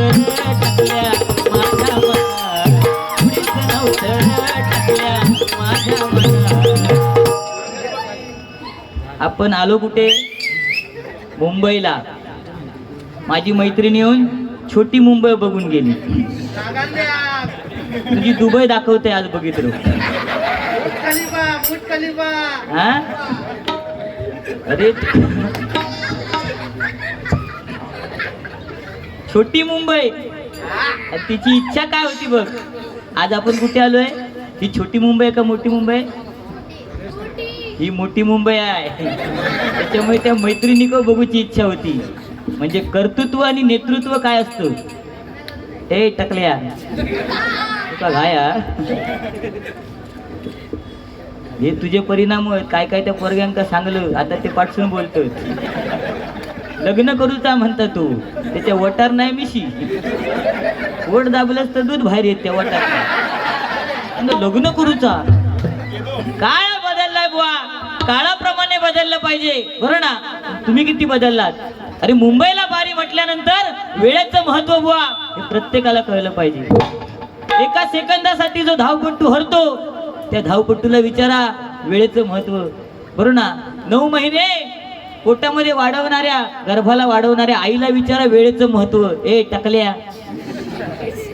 टाकल्या माझ्या मनात, कुणीच नव्हतं टाकल्या माझ्या मनात. आपण आलो कुठे? मुंबईला. माझी मैत्रीण येऊन छोटी मुंबई बघून गेली. तुझी दुबई दाखवते आज बघितलं. हा अरे छोटी मुंबई. तिची इच्छा काय होती बघ. आज आपण कुठे आलोय? ही छोटी मुंबई का मोठी मुंबई? ही मोठी मुंबई आहे. त्याच्यामुळे त्या मैत्रिणीको बघूची इच्छा होती. म्हणजे कर्तृत्व आणि नेतृत्व काय असतं हे टकल्या तुका घाया. हे तुझे परिणाम काय काय त्या पोरग्यांका सांगलं आता ते पाठसून बोलतो. लग्न करूचा म्हणता तू त्याच्या वटार नाही मिशी. वट दाबलंच तर दूध बाहेर येत त्या वटार. लग्न करूचा काय बदललाय बुवा. काळाप्रमाणे बदललं पाहिजे बरं ना. तुम्ही किती बदललात. अरे मुंबईला बारी म्हटल्यानंतर वेळेचं महत्व बुवा हे प्रत्येकाला कळलं पाहिजे. एका सेकंदासाठी जो धावपट्टू हरतो त्या धावपट्टूला विचारा वेळेचं महत्व बरं ना. 9 महिने पोटामध्ये वाढवणाऱ्या गर्भाला वाढवणाऱ्या आईला विचारा वेळेचं महत्व. ए टाकल्या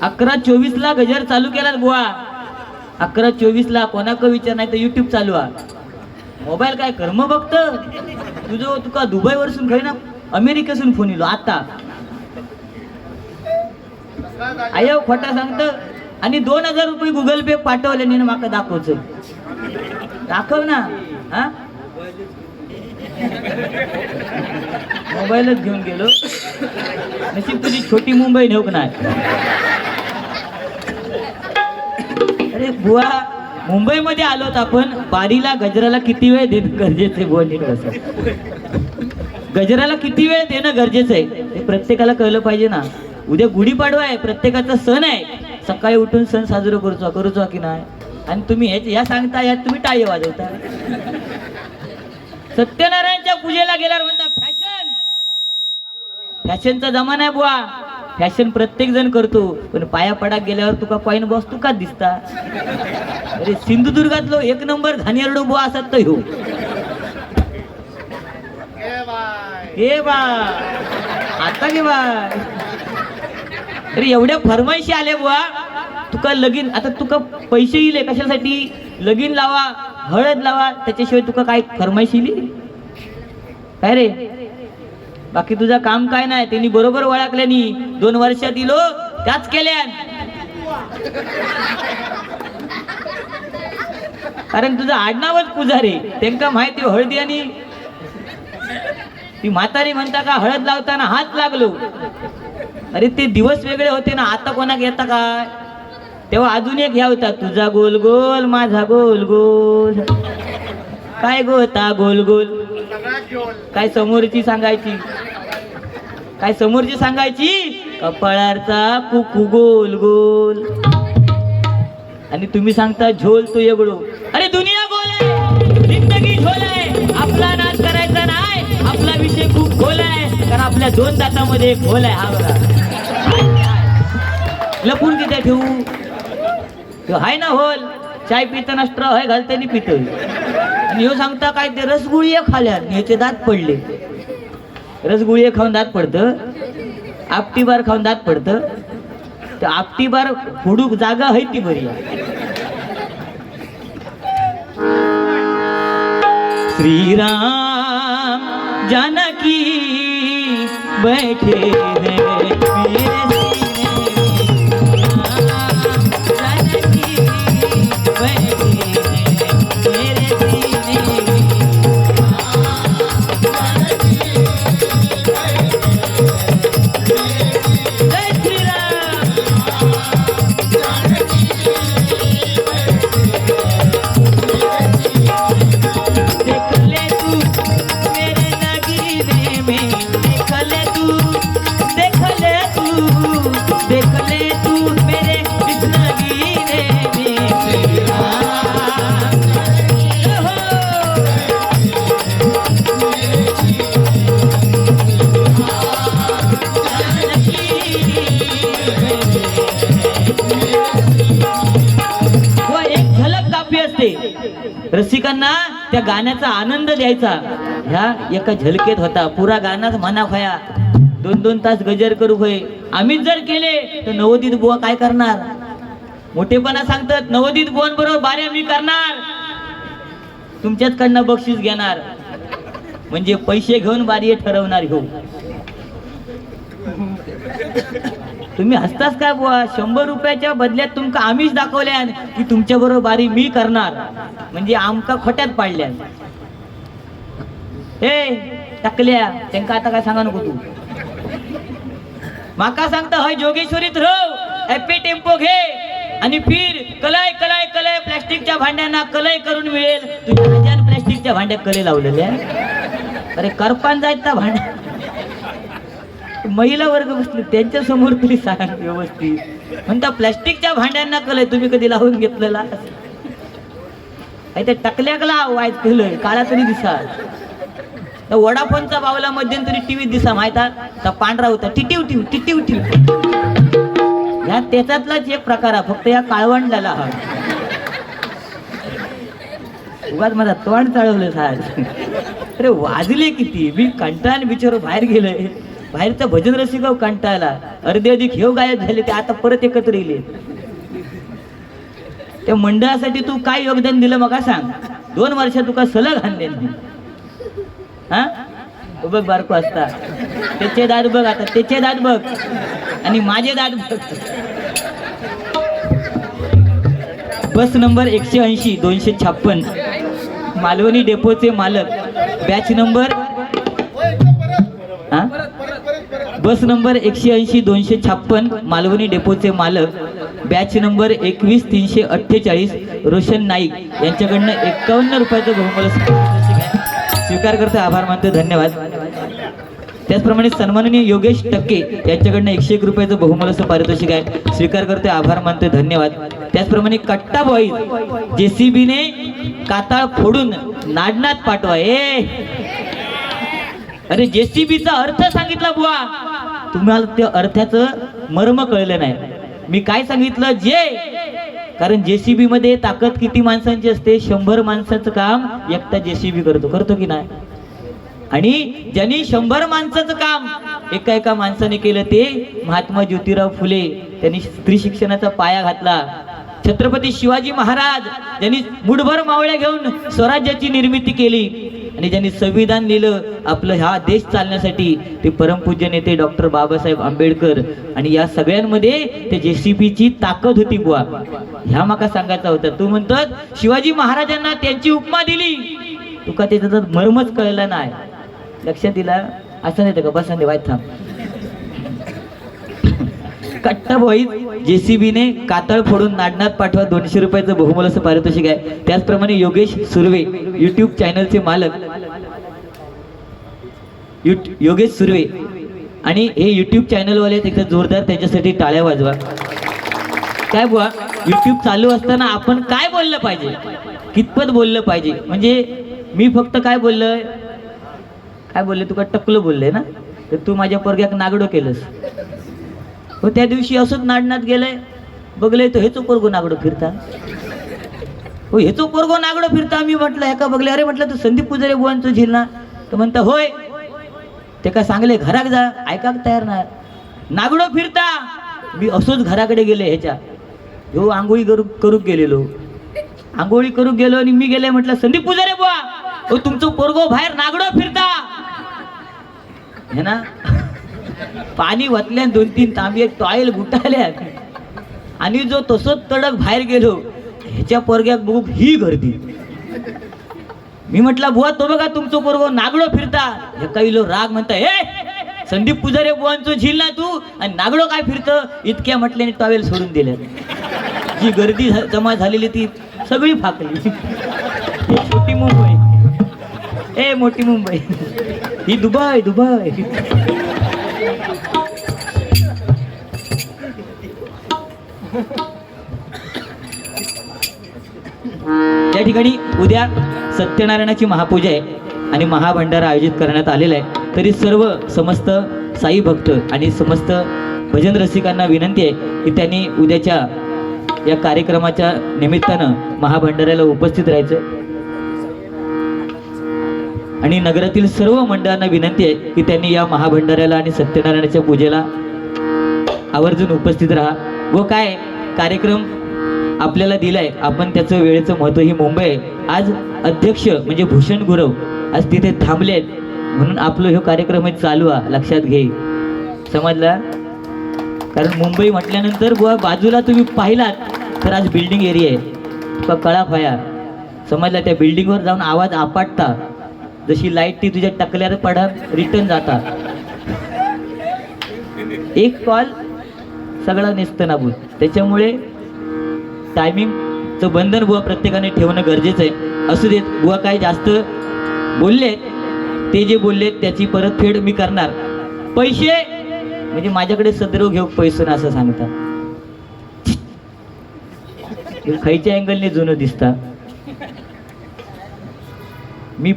11:24 ला गजर चालू केला बुवा. 11:24 ला कोणाक विचार नाही तर युट्यूब चालू आहे. मोबाईल काय कर्म बघत तुझं. तुका दुबई वरसून खाई ना अमेरिकेसून फोन येलो आता. आयो खोटा सांगत. आणि 2000 रुपये गुगल पे पाठवले आणि माका दाखवच. दाखव ना. हा मोबाईलच घेऊन गेलो. नशीब तुझी छोटी मुंबई नेऊक नाही. अरे बुवा मुंबईमध्ये आलोत आपण. बारीला गजराला किती वेळ देणं गरजेचं आहे. गजराला किती वेळ देणं गरजेचं आहे हे प्रत्येकाला कळलं पाहिजे ना. उद्या गुढीपाडवा आहे. प्रत्येकाचा सण आहे. सकाळी उठून सण साजरा करूचा की नाही. आणि तुम्ही या सांगता यात तुम्ही टाळी वाजवता. सत्यनारायणच्या पूजेला गेल्यावर म्हणता फॅशन. फॅशनचा जमाना आहे बुवा. फॅशन प्रत्येक जण करतो पण पाया पडाक गेल्यावर तुका कॉइन बॉस तुकाच दिसता. अरे सिंधुदुर्गातलो 1 नंबर घाणेरडो बुवा असत तो. हे बा आता घे बा. अरे एवढ्या फरमाईशी आले बुवा. तुका लगीन आता तुका पैसे इले कशासाठी. लगीन लावा हळद लावा त्याच्याशिवाय तुका काय फरमाईश इली काय रे. बाकी तुझं काम काय नाही. त्यांनी बरोबर ओळखल्यानी 2 वर्षात इलो त्याच केल्या. कारण तुझं आडनावच पुजारी. त्यांना माहिती हळदी आणि ती म्हातारी म्हणता का हळद लावताना हात लागलो. अरे ते दिवस वेगळे होते ना. आता कोणाक येता काय. तेव्हा अजून एक ह्या होता तुझा गोल गोल माझा गोल गोल. काय गोता गोल गोल. काय समोरची सांगायची. काय समोरची सांगायची कपाळाचा कुकू गोल गोल. आणि तुम्ही सांगता झोल तो एगडो. अरे दुनिया गोल आहे. जिंदगी झोल आहे. आपला नाच करायचा नाही. आपला विषय खूप खोल आहे. कारण आपल्या 2 दातामध्ये एक खोल आहे. हा बघा लपून किती ठेवू. हाय ना होल. चाय पिताना स्ट्रॉ आहे घालताना पितोय. आणि ह्यो सांगता काय ते रसगुळी खाल्यात ह्याचे दात पडले. रसगुळी खाऊन दात पडतं. आपटी बार खाऊन दात पडतं. तर आपटी बार हुडूक जागा आहे ती बरी. श्रीराम जानकी बैठे हैं मेरे देख रसिकांना त्या गाण्याचा आनंद द्यायचा ह्या एका झलकेत होता. पुरा गाणाच म्हणा खोया 2-2 तास गजर करू होय. आम्हीच जर केले तर नवोदित बुवा काय करणार? मोठेपणा सांगतात नवोदित बुवांबरोबर बाऱ्या मी करणार, तुमच्याचकडनं बक्षीस घेणार, म्हणजे पैसे घेऊन बारी ठरवणार घेऊ. तुम्ही हसताच काय बुवा? 100 रुपयाच्या बदल्यात तुमका आम्हीच दाखवल्या की तुमच्या बरोबर बारी मी करणार, म्हणजे आमका खोट्यात पाडल्या. हे टाकल्या त्यांका आता काय सांगा नको तू. माका सांगता हय जोगेश्वरीत राव, हॅपी टेम्पो घे आणि फिर कलय कलय कलय प्लास्टिकच्या भांड्यांना कलय करून मिळेल. तुझ्या हजार प्लास्टिकच्या भांड्यात कले लावलेले. अरे करपान जायत ना भांड्या. महिला वर्ग बसले त्यांच्या समोर तरी सांग व्यवस्थित. म्हणता प्लास्टिकच्या भांड्यांना कलय तुम्ही कधी लावून घेतलेला? ते टकल्याक लाव वाईट केलंय काळा तरी दिसा. वडाफोनचा बावला मध्यंतरी टीव्ही दिसा माहितात तर पांढरा होता. टिटिव टिव टिटिव टिव ह्या त्याच्यातलाच एक प्रकार आहे, फक्त या काळवंडला हा. उगाच माझा तोंड चाळवलं साहेब. अरे वाजले किती? मी कंटाळून बिचार बाहेर गेलोय. बाहेरचा भजन रसिक कंटाळला. अर्धे अधिक हेव गायब झाले ते आता परत एकत्र येले. त्या मंडळासाठी तू काय योगदान दिलं मग सांग? 2 वर्ष तुका सलग आणले हा. बघ बारको असता त्याचे दात बघ, आता त्याचे दात बघ आणि माझे दात बघ. बस नंबर 180 256 मालवणी डेपोचे मालक, बॅच नंबर बस नंबर 180 256 मालवणी डेपोचे मालक, बॅच नंबर 21 348 रोशन नाईक यांच्याकडनं 51 रुपयाचं बहुमूल्य स्वीकार करतो. आभार मानतो, धन्यवाद. त्याचप्रमाणे सन्माननीय योगेश टक्के यांच्याकडनं 101 रुपयाचं बहुमूल्य पारितोषिक आहे, स्वीकार करतो. आभार मानतो, धन्यवाद. त्याचप्रमाणे कट्टा बॉईज JCBने काताळ फोडून नाडनात पाठवा. अरे JCBचा अर्थ सांगितला बुवा, तुम्हाला त्या अर्थाचं मर्म कळलं नाही. मी काय सांगितलं जे, कारण JCB मध्ये ताकद किती माणसांची असते? 100 माणसाचं काम एकटा JCB करतो की नाही? आणि ज्यांनी 100 माणसाचं काम एका माणसाने केलं ते महात्मा ज्योतिराव फुले. त्यांनी स्त्री शिक्षणाचा पाया घातला. छत्रपती शिवाजी महाराज ज्यांनी मुठभर मावळ्या घेऊन स्वराज्याची निर्मिती केली आणि ज्यांनी संविधान लिहिलं आपलं हा देश चालण्यासाठी, ते परमपूज्य नेते डॉक्टर बाबासाहेब आंबेडकर. आणि या सगळ्यांमध्ये ते JCBची ताकद होती बुवा. ह्या माका सांगायचा होता. तू म्हणतात शिवाजी महाराजांना त्यांची उपमा दिली, तुका त्याचा मर्मच कळला नाही. लक्षात दिला असं नाही का? बसा दे वाईट थांब. कट्टा बॉईज JCBने कातळ फोडून नाडनात पाठवा 200 रुपयाचं बहुमूल्य पारितोषिक आहे. त्याचप्रमाणे योगेश सुर्वे YouTube चॅनलचे मालक, योगेश सुर्वे आणि हे YouTube चॅनलवाले तिथं जोरदार त्याच्यासाठी टाळ्या वाजवा. काय बुवा, YouTube चालू असताना आपण काय बोललं पाहिजे, कितपत बोललं पाहिजे? म्हणजे मी फक्त काय बोललोय, काय बोलले? तुका टकलं बोलले ना, तर तू माझ्या पोरग्याक नागडो केलंस. हो त्या दिवशी असंच नाडनात गेलंय, बघलंय तो हेचो पोरगो नागडो फिरता. हो हेचो पोरगो नागडो फिरता. मी म्हटलं ह्याका बघले. अरे म्हटलं तू संदीप पुजारे बुवांचं झील ना? तर म्हणता होय. ते का सांगले घराक जा, ऐकाक तयार नाही. नागडो फिरता. मी असोच घराकडे गेले ह्याच्या. हो आंघोळी करू गेलेलो, आंघोळी करू गेलो आणि मी गेले. म्हटलं संदीप पुजारे बुवा, हो तुमचं पोरगो बाहेर नागडो फिरता हे ना. पाणी वतल्या 2-3 तांबे टॉयल गुटाल्या आणि जो तसोच तडक बाहेर गेलो. ह्याच्या पोरग्याक बघू ही गर्दी. मी म्हटलं बुवा तो बघा तुमचं पोरगो नागडो फिरता. हे काही लो राग म्हणता, हे संदीप पुजारे बुवांचं झील ना तू, आणि नागडो काय फिरतं? इतक्या म्हटल्याने टॉवेल सोडून दिले. जी गर्दी जमा झालेली ती सगळी फाकली. छोटी मुंबई, मोठी मुंबई, ही दुबई. त्या ठिकाणी उद्या सत्यनारायणाची महापूजा आहे आणि महाभंडारा आयोजित करण्यात आलेला आहे. तरी सर्व समस्त साई भक्त आणि समस्त भजन रसिकांना विनंती आहे की त्यांनी उद्याच्या या कार्यक्रमाच्या निमित्तानं महाभंडाऱ्याला उपस्थित राहायचं. आणि नगरातील सर्व मंडळांना विनंती आहे की त्यांनी या महाभंडाऱ्याला आणि सत्यनारायणाच्या पूजेला आवर्जून उपस्थित राहा. व काय कार्यक्रम आपल्याला दिलाय आपण त्याचं वेळेचं महत्त्व. ही मुंबई आहे. आज अध्यक्ष म्हणजे भूषण गुरव आज तिथे थांबले आहेत म्हणून आपलं हे कार्यक्रम चालू आहे, लक्षात घे. समजला? कारण मुंबई म्हटल्यानंतर बुवा बाजूला तुम्ही पाहिलात तर आज बिल्डिंग एरिया आहे का कळा फाया. समजला? त्या बिल्डिंगवर जाऊन आवाज आपटता, जशी लाईट ती तुझ्या टकल्यावर पडत रिटर्न जाता. एक कॉल सगळा नेस्तनाबूत. त्याच्यामुळे टायमिंगचं बंधन बुवा प्रत्येकाने ठेवणं गरजेचं आहे. असू देत बुवा काय जास्त बोलले, ते जे बोलले त्याची परतफेड मी करणार. पैसे म्हणजे माझ्याकडे सदरो घेऊ पैसे ना असं सांगता. खायच्या अँगलने जुनं दिसता. मी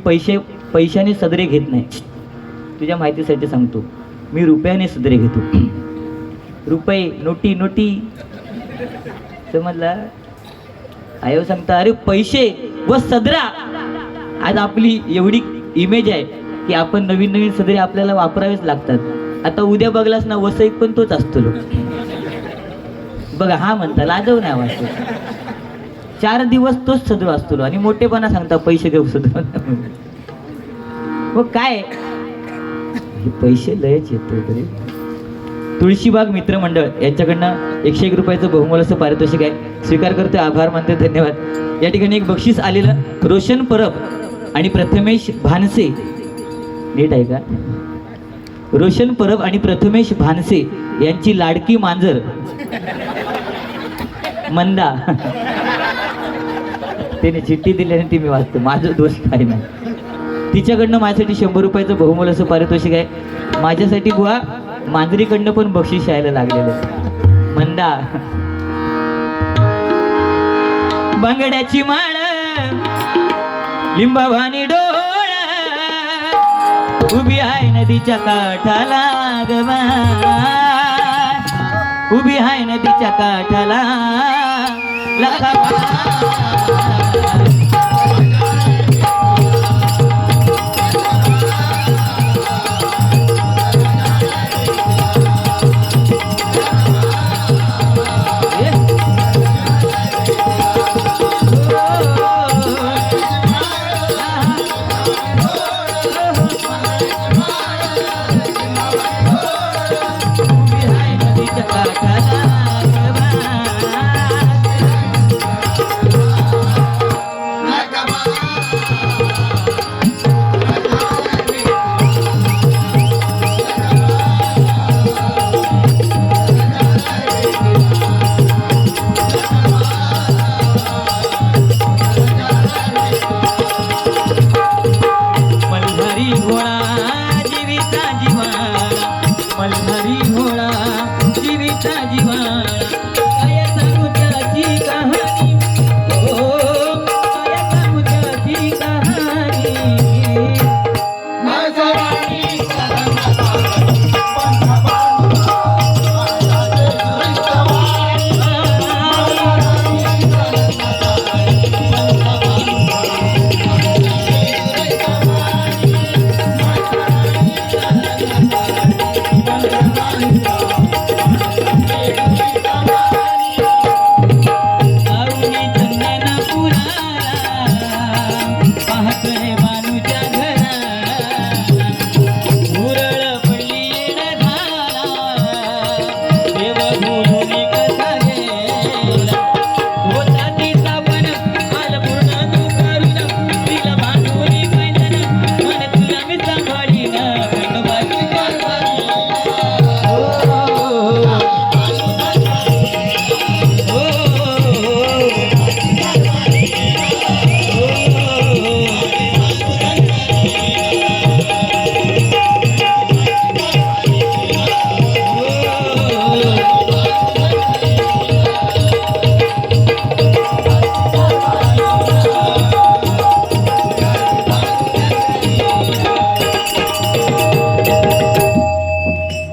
पैशाने सदरे घेत नाही. तुझ्या माहितीसाठी सांगतो, मी रुपयाने सदरे घेतो. रुपये नोटी नोटी. समजला? आयो सांगता अरे पैसे व सदरा. आज आपली एवढी इमेज आहे की आपण नवीन नवीन सदरे आपल्याला वापरावेच लागतात. आता उद्या बघलास ना वसईक पण तोच असतो लोक. बघा हा म्हणता लाजव नाही वाटतो. 4 दिवस तोच सदरो असतो आणि मोठेपणा सांगता पैसे घेऊ सदरो. मग काय हे पैसे लयच येतो तरी. तुळशीबाग मित्रमंडळ यांच्याकडनं 101 रुपयाचं बहुमोलाचं पारितोषिक आहे. स्वीकार करतोय, आभार मानते, धन्यवाद. या ठिकाणी एक बक्षीस आलेलं रोशन परब आणि प्रथमेश भानसे. नीट आहे का? रोशन परब आणि प्रथमेश भानसे यांची लाडकी मांजर मंदा. त्याने चिठ्ठी दिल्याने ती मी वाचतो, माझं दोष काही नाही. तिच्याकडनं माझ्यासाठी 100 रुपयाचं बहुमोलाचं पारितोषिक आहे. माझ्यासाठी बुवा मांजरीकडनं पण बक्षीस यायला लागलेलं. मंदा बांगड्याची माळ लिंबावानी डोळ उभी आहे नदीच्या काठाला गवा. उभी आहे नदीच्या काठाला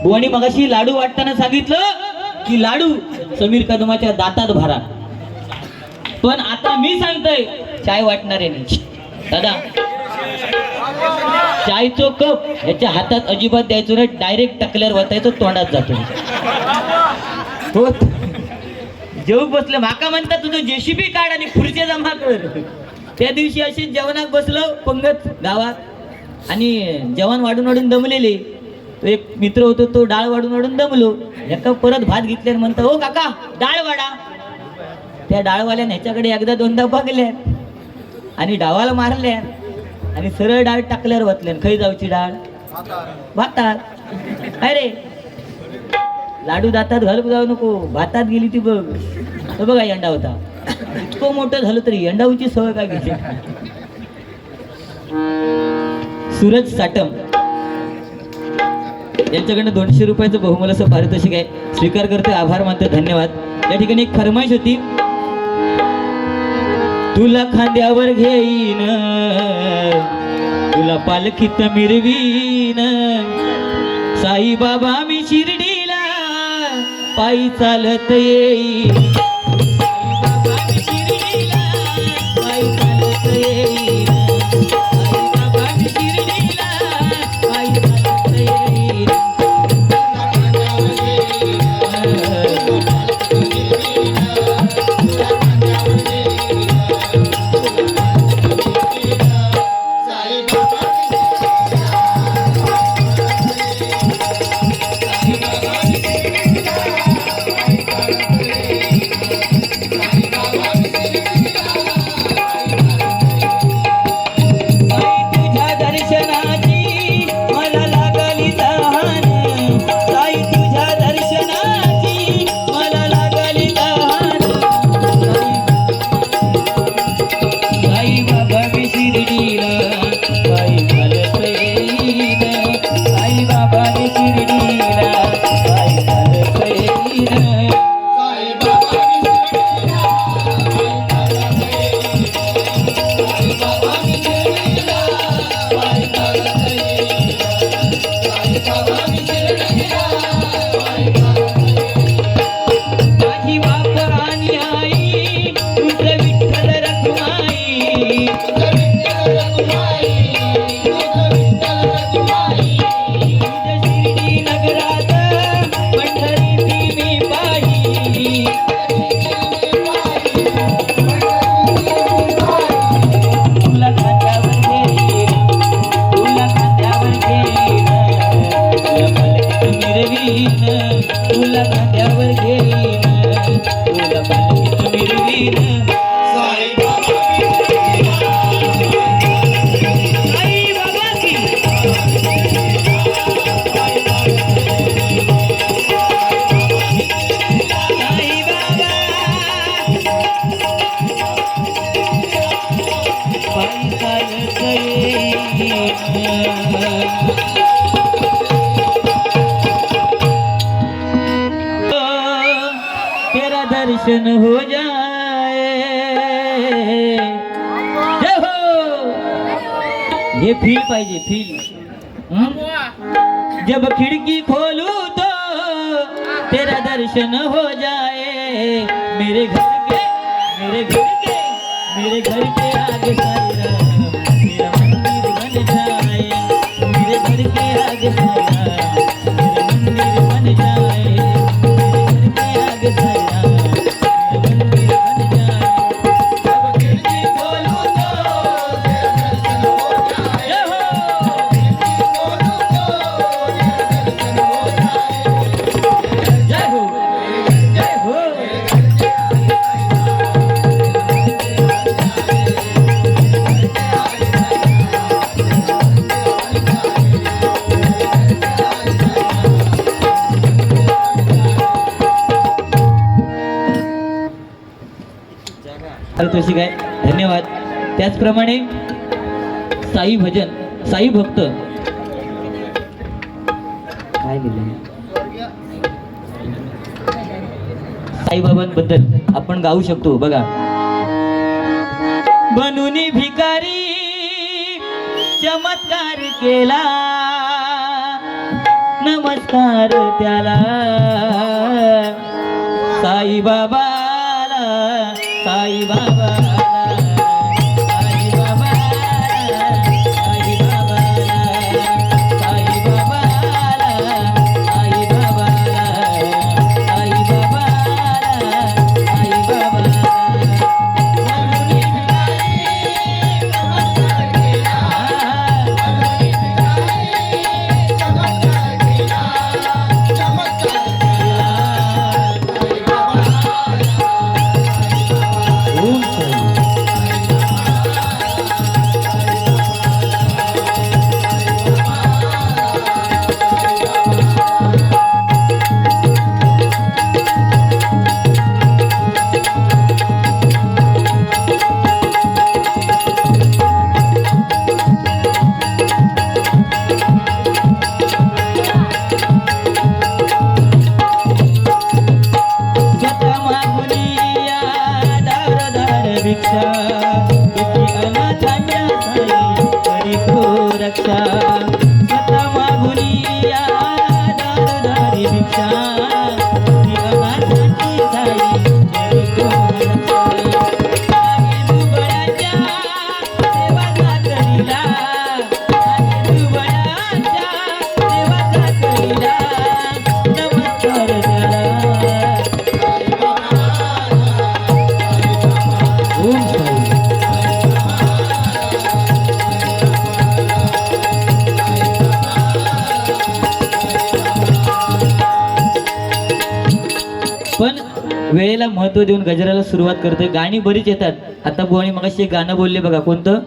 बुवानी मगाशी लाडू वाटताना सांगितलं की लाडू समीर कदमाच्या दातात भरा, पण आता मी सांगतोय चाय वाटणार आहे नाही दादा. चायचो कप ह्याच्या हातात अजिबात द्यायचो नाही, डायरेक्ट टाकल्यावर वतायचो, तोंडात जातो हो. जेव बसलं माका म्हणतात तुझं जेसीबी काढ आणि खुर्च्या जमा कर. त्या दिवशी अशी जेवणात बसलो पंगत गावात आणि जेवण वाढून वाढून दमलेले. तो एक मित्र होतो, तो डाळ वाढून वाढून दमलो. एका परत भात घेतल्यावर म्हणतो हो काका डाळ वाढा. त्या डाळवाल्याने ह्याच्याकडे एकदा दोनदा बघल्या आणि डावाला मारल्या आणि सरळ डाळ टाकल्यावर वतल्या. खै जाऊची डाळ भातात. अरे लाडू दातात घालूक जाऊ नको, भातात गेली ती बघ. तो बघा यंडा होता, इतकं मोठं झालं तरी यंडाऊची सवय काय घेतली. सूरज साटम यांच्याकडनं 200 रुपयाचं बहुमोल असं पारितोषिक आहे, स्वीकार करतो, आभार मानतो, धन्यवाद. या ठिकाणी एक फरमाईश होती. तुला खांद्यावर घेईन, तुला पालखीत मिरवीन, साईबाबा मी शिर्डीला पायी चालत येईन, साईबाबा मी शिर्डीला पायी चालत येईन, साईबाबा मी शिर्डीला पायी चालत येईन. तेरा दर्शन हो जाए, जय हो. हे फील पाहिजे, फील. जब खिड़की खोलू तो तेरा दर्शन हो जाए, मेरे घर के मेरे घर के मेरे घर के आगे सारा मेरा मंदिर बन जाए, मेरे घर के आगे सारा मेरा मंदिर बन जाए, मेरे घर के आगे सारा मेरा मंदिर बन जाए. जब खिड़की खोलूं तो तेरा दर्शन हो जाए, जय हो. जय हो, जय हो. पारितोषिक आहे, धन्यवाद. त्याचप्रमाणे साई भजन, साई भक्त काय लिहिलं, साईबाबांबद्दल आपण गाऊ शकतो बघा. बनूनी भिकारी चमत्कार केला, नमस्कार त्याला साईबाबाला, साईबाबाला, साईबाबाला, साईबाबाला. पण वेळेला महत्व देऊन गजराला सुरुवात करतोय. गाणी बरीच येतात. आता बुवानी मगाशी एक गाणं बोलले बघा, कोणतं?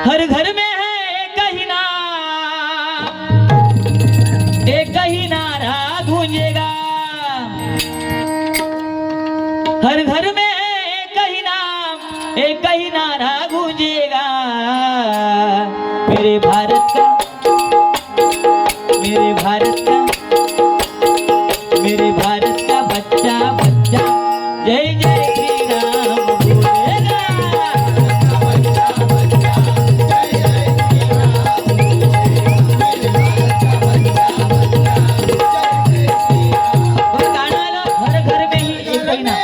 हर घर में है एक ही नारा गूंजेगा, हर घर में एक ही नारा गूंजेगा, मेरे भारत का, मेरे भारत का, मेरे भारत का बच्चा बच्चा जय जय श्री राम बोलेगा, बच्चा बच्चा जय जय श्री राम बोलेगा, मेरे भारत का बच्चा बच्चा जय जय श्री राम. और गाना लो, हर घर में ही एक ही नाम.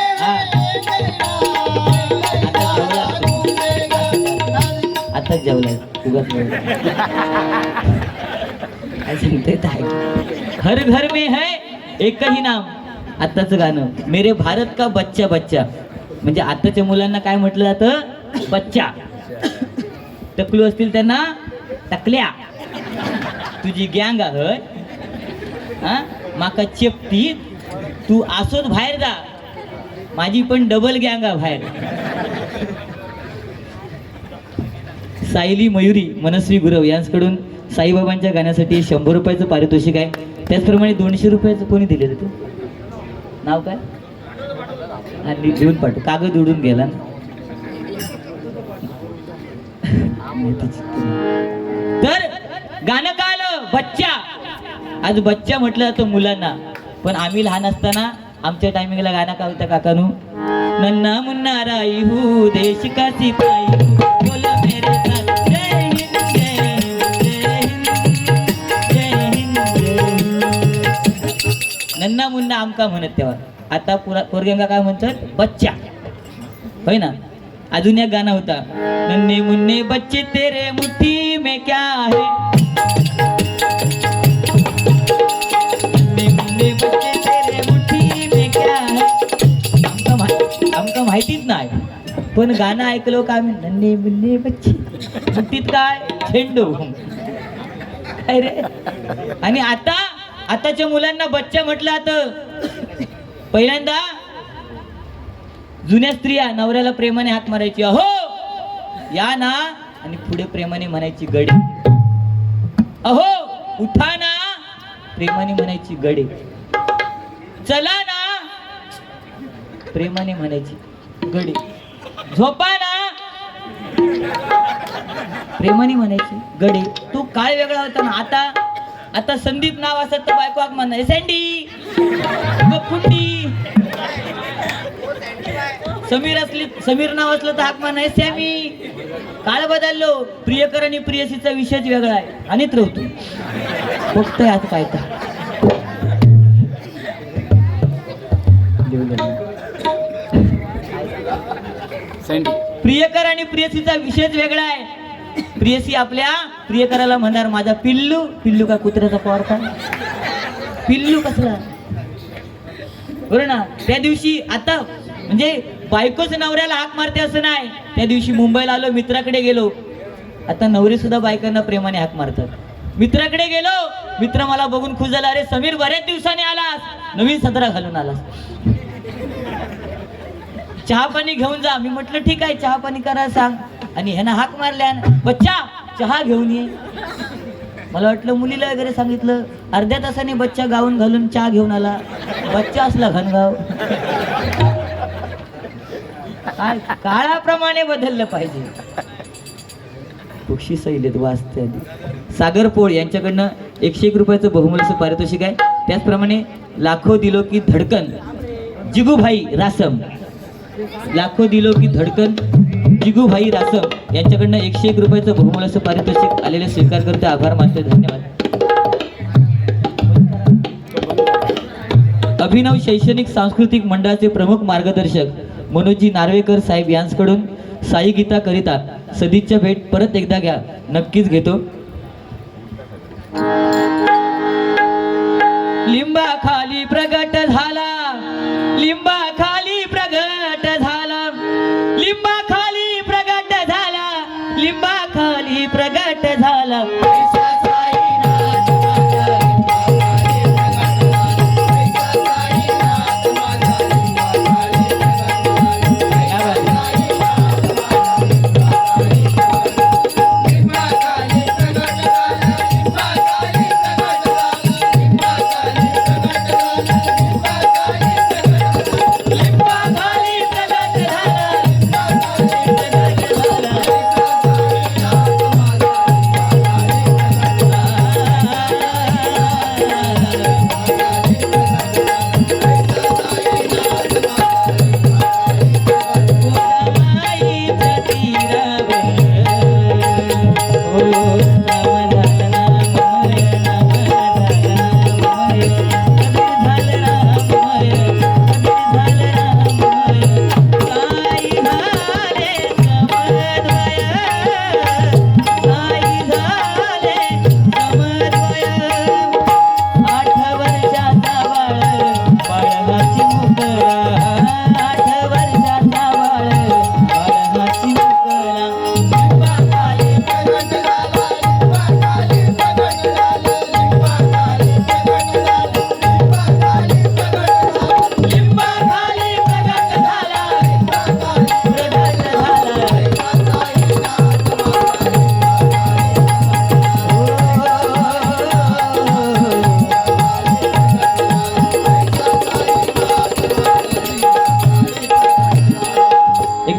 आता जेवलाय उगाच काय सांगते. हर घर में है एक ही नाम. आताच गाणं मेरे भारत का बच्चा बच्चा म्हणजे आताच्या मुलांना काय म्हटलं जातं? बच्चा. टकलू असतील त्यांना टकल्या. तुझी गँग आहे हा, माका चेपती तू असोच बाहेर जा, माझी पण डबल गँग आहे बाहेर. सायली मयुरी, मनस्वी गुरव यांच्याकडून साईबाबांच्या गाण्यासाठी 100 रुपयाचं पारितोषिक आहे. त्याचप्रमाणे 200 रुपयाचं कोणी दिले तू? नाव काय? हा लिहून पाठव, कागद उडून गेला. तर गाणं का आलं? बच्चा. आज बच्चा म्हटलं जातं मुलांना, पण आम्ही लहान असताना आमच्या टायमिंगला गाणं का होता काकानू? नन्ना मुन्ना राई हू देश का सिपाही बोलो मेरे साथ जय हिंद जय हिंद जय हिंद जय हिंद जय हिंद. नन्ना मुन्ना आमका म्हणत तेव्हा. आता पोरग्यांगा काय म्हणतात? बच्चा. होय ना. अजून एक गाणं होता, नन्हे मुन्ने बच्चे तेरे मुट्ठी में क्या है, नन्हे मुन्ने बच्चे तेरे मुट्ठी में क्या है. आमका माहितीच नाही, पण गाणं ऐकलो का आम्ही, नन्हे मुन्ने बच्चे मुठीत काय? झेंडू. काय रे. आणि आताच्या मुलांना बच्चा म्हटलं जातं. पहिल्यांदा जुन्या स्त्रिया नवऱ्याला प्रेमाने हाक मारायची, अहो या ना, आणि पुढे प्रेमाने म्हणायची गडे. अहो उठा ना, प्रेमाने म्हणायची गडे. चला ना, प्रेमाने म्हणायची गडे. झोपा ना, प्रेमाने म्हणायची गडे. तू काळ वेगळा होता ना. आता संदीप नाव असत तर बायको हाक म्हणणार सँडी कुंडी. समीर नाव असलं तर हाक म्हणणार सॅमी. काळ बदललो. प्रियकर आणि प्रियसीचा विषयच वेगळा आहे. आणि रवतो फक्त आता काय तर प्रियकर आणि प्रियसीचा विषयच वेगळा आहे. प्रियसी आपल्या प्रियकराला म्हणणार माझा पिल्लू. पिल्लू का कुत्र्याचा पोरका? पिल्लू कसला? बरोबर ना. त्या दिवशी आता म्हणजे बायकोच नवऱ्याला हाक मारते असं नाही. त्या दिवशी मुंबईला आलो, मित्राकडे गेलो. आता नवरे सुद्धा बायकांना प्रेमाने हाक मारतात. मित्राकडे गेलो, मित्र मला बघून खुश झाला, अरे समीर बऱ्याच दिवसाने आलास, नवीन सदरा घालून आलास, चहा पाणी घेऊन जा. मी म्हटलं ठीक आहे, चहा पाणी करा सांग. आणि ह्यानं हाक मारल्या, बच्चा चहा घेऊन ये. मला वाटलं मुलीला वगैरे सांगितलं. अर्ध्या तासाने बच्चा गाऊन घालून चहा घेऊन आला. बच्चा असला घनगाव. काय काळाप्रमाणे बदललं पाहिजे. खुशी सैलेत वाचते. सागर पोळ यांच्याकडनं 101 रुपयाचं बहुमूल्य पारितोषिक आहे. त्याचप्रमाणे लाखो दिलो की धडकन जिगूभाई रासम, लाखो दिलो की धडकन जिगूभाई रासम यांच्याकडनं 101 रुपयाचं बहुमूल्य पारितोषिक आलेले स्वीकार करते. आभार मानते. धन्यवाद. अभिनव शैक्षणिक सांस्कृतिक मंडळाचे प्रमुख मार्गदर्शक मनोजी नार्वेकर साहेब यांच्याकडून साई गीता करिता सदिच्छा भेट परत एकदा घ्या, नक्कीच घेतो. लिंबा खाली प्रगट झाला, लिंबा खाली प्रगट झाला, लिंबा खाली प्रगट झाला, लिंबा खाली प्रगट झाला.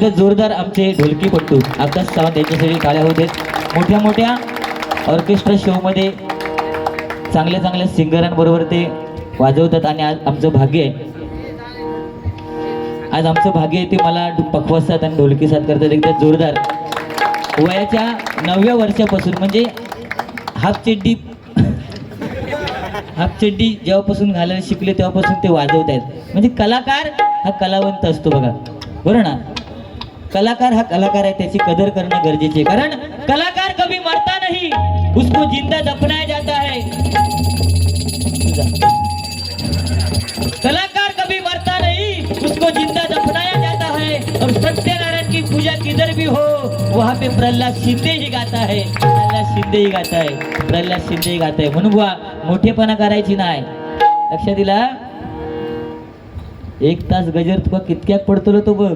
एकदा जोरदार आमचे ढोलकीपट्टू आकाश सावंत यांच्यासाठी टाळ्या होऊ देत. मोठ्या मोठ्या ऑर्केस्ट्रा शोमध्ये चांगल्या चांगल्या सिंगरांबरोबर ते वाजवतात आणि आज आमचं भाग्य आहे, आज आमचं भाग्य आहे ते मला पखवाज साथ आणि ढोलकी साथ करतात. एकदा जोरदार वयाच्या 9व्या वर्षापासून म्हणजे हाफ चड्डी जेव्हापासून घालायला शिकले तेव्हापासून ते वाजवत आहेत. म्हणजे कलाकार हा कलावंत असतो बघा, बरोबर ना. कलाकार हा कलाकार आहे, त्याची कदर करणं गरजेचे, कारण कलाकार कभी मरता नहीं, उसको जिंदा दफनाया जाता है. कलाकार कभी मरता नहीं, उसको जिंदा दफनाया जाता है. और सत्यनारायण की पूजा किधर भी हो वहाँ पे प्रल्हाद शिंदे ही गाता है, प्रल्हाद शिंदे ही गाता है, प्रल्हाद शिंदे ही गाता है. म्हणून बुवा मोठेपणा करायची नाही. लक्षात दिला. 1 तास गजर तुका कितक्याक पडतलो तो बघ.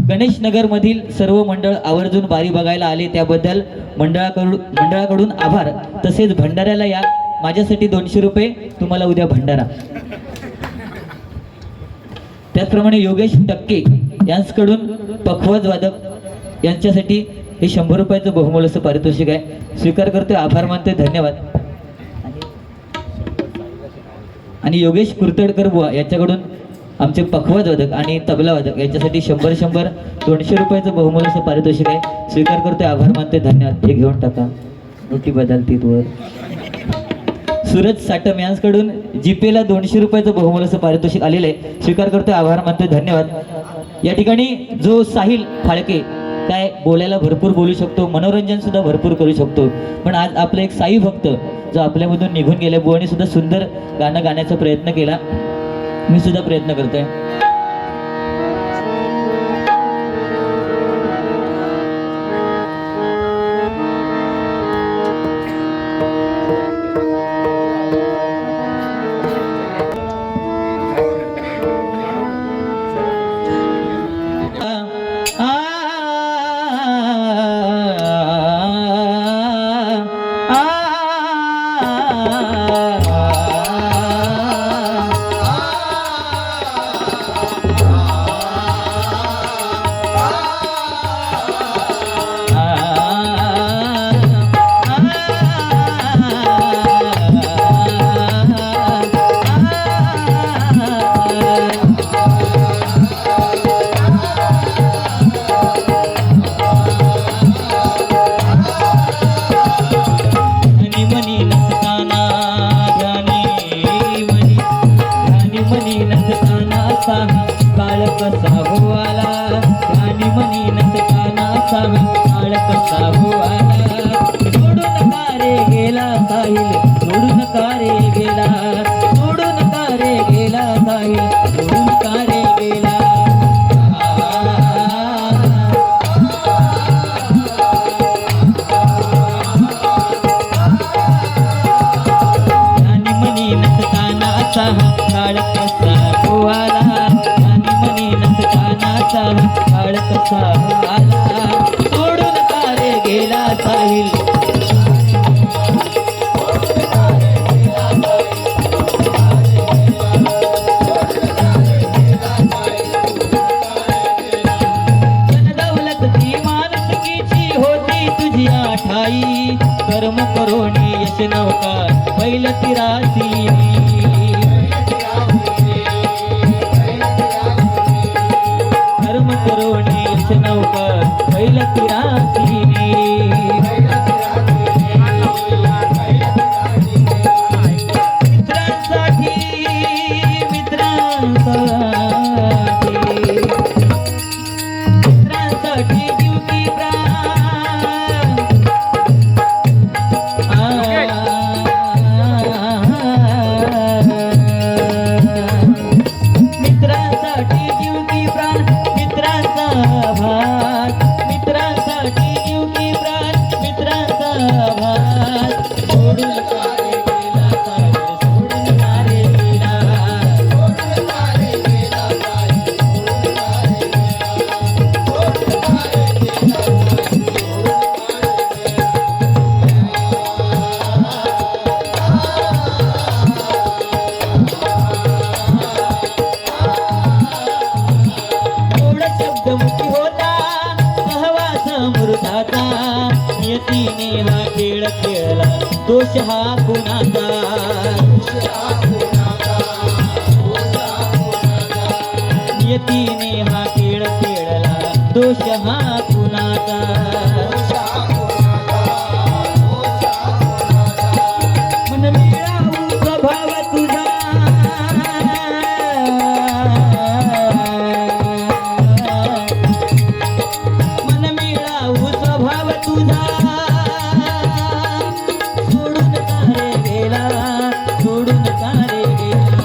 गणेश नगर मधील सर्व मंडळ आवर्जून बारी बघायला आले त्याबद्दल मंडळाकडून आभार. तसेच भंडाऱ्याला या, माझ्यासाठी 200 रुपये, तुम्हाला उद्या भंडारा. त्याचप्रमाणे योगेश टक्के यांच्याकडून पखवाज वादक यांच्यासाठी हे 100 रुपयाचं बहुमोलाचं पारितोषिक आहे. स्वीकार करतोय, आभार मानतोय, धन्यवाद. आणि योगेश कुर्तडकर बुवा याच्याकडून आमचे पखवाज वादक आणि तबला वादक यांच्यासाठी 100 200 रुपयाचं बहुमोलाचं पारितोषिक आहे. स्वीकार करतोय, आभार मानतोय, धन्यवाद. हे घेऊन टाका, नोटी बदलती वर. सूरज साटम यांच्याकडून जीपेला 200 रुपयाचं बहुमोलाचं पारितोषिक आलेलं आहे. स्वीकार करतोय, आभार मानतोय, धन्यवाद. या ठिकाणी जो साहिल फाळके काय बोलायला भरपूर बोलू शकतो, मनोरंजन सुद्धा भरपूर करू शकतो, पण आज आपला एक साई भक्त जो आपल्यामधून निघून गेला, बुवाने सुद्धा सुंदर गाणं गाण्याचा प्रयत्न केला. मी सुद्धा प्रयत्न करतोय. कर्म करोनी यश नौका बैल तिरासी कर्म करोनी यश नौका बैल तिरासी हा कुणाचा नियतीने हा खेळ खेळला दोष हा कुणाचा मन मिळावू स्वभाव तुझा मन मिळावू स्वभाव तुझा सोडून का रे गेला सोडून का रे गेला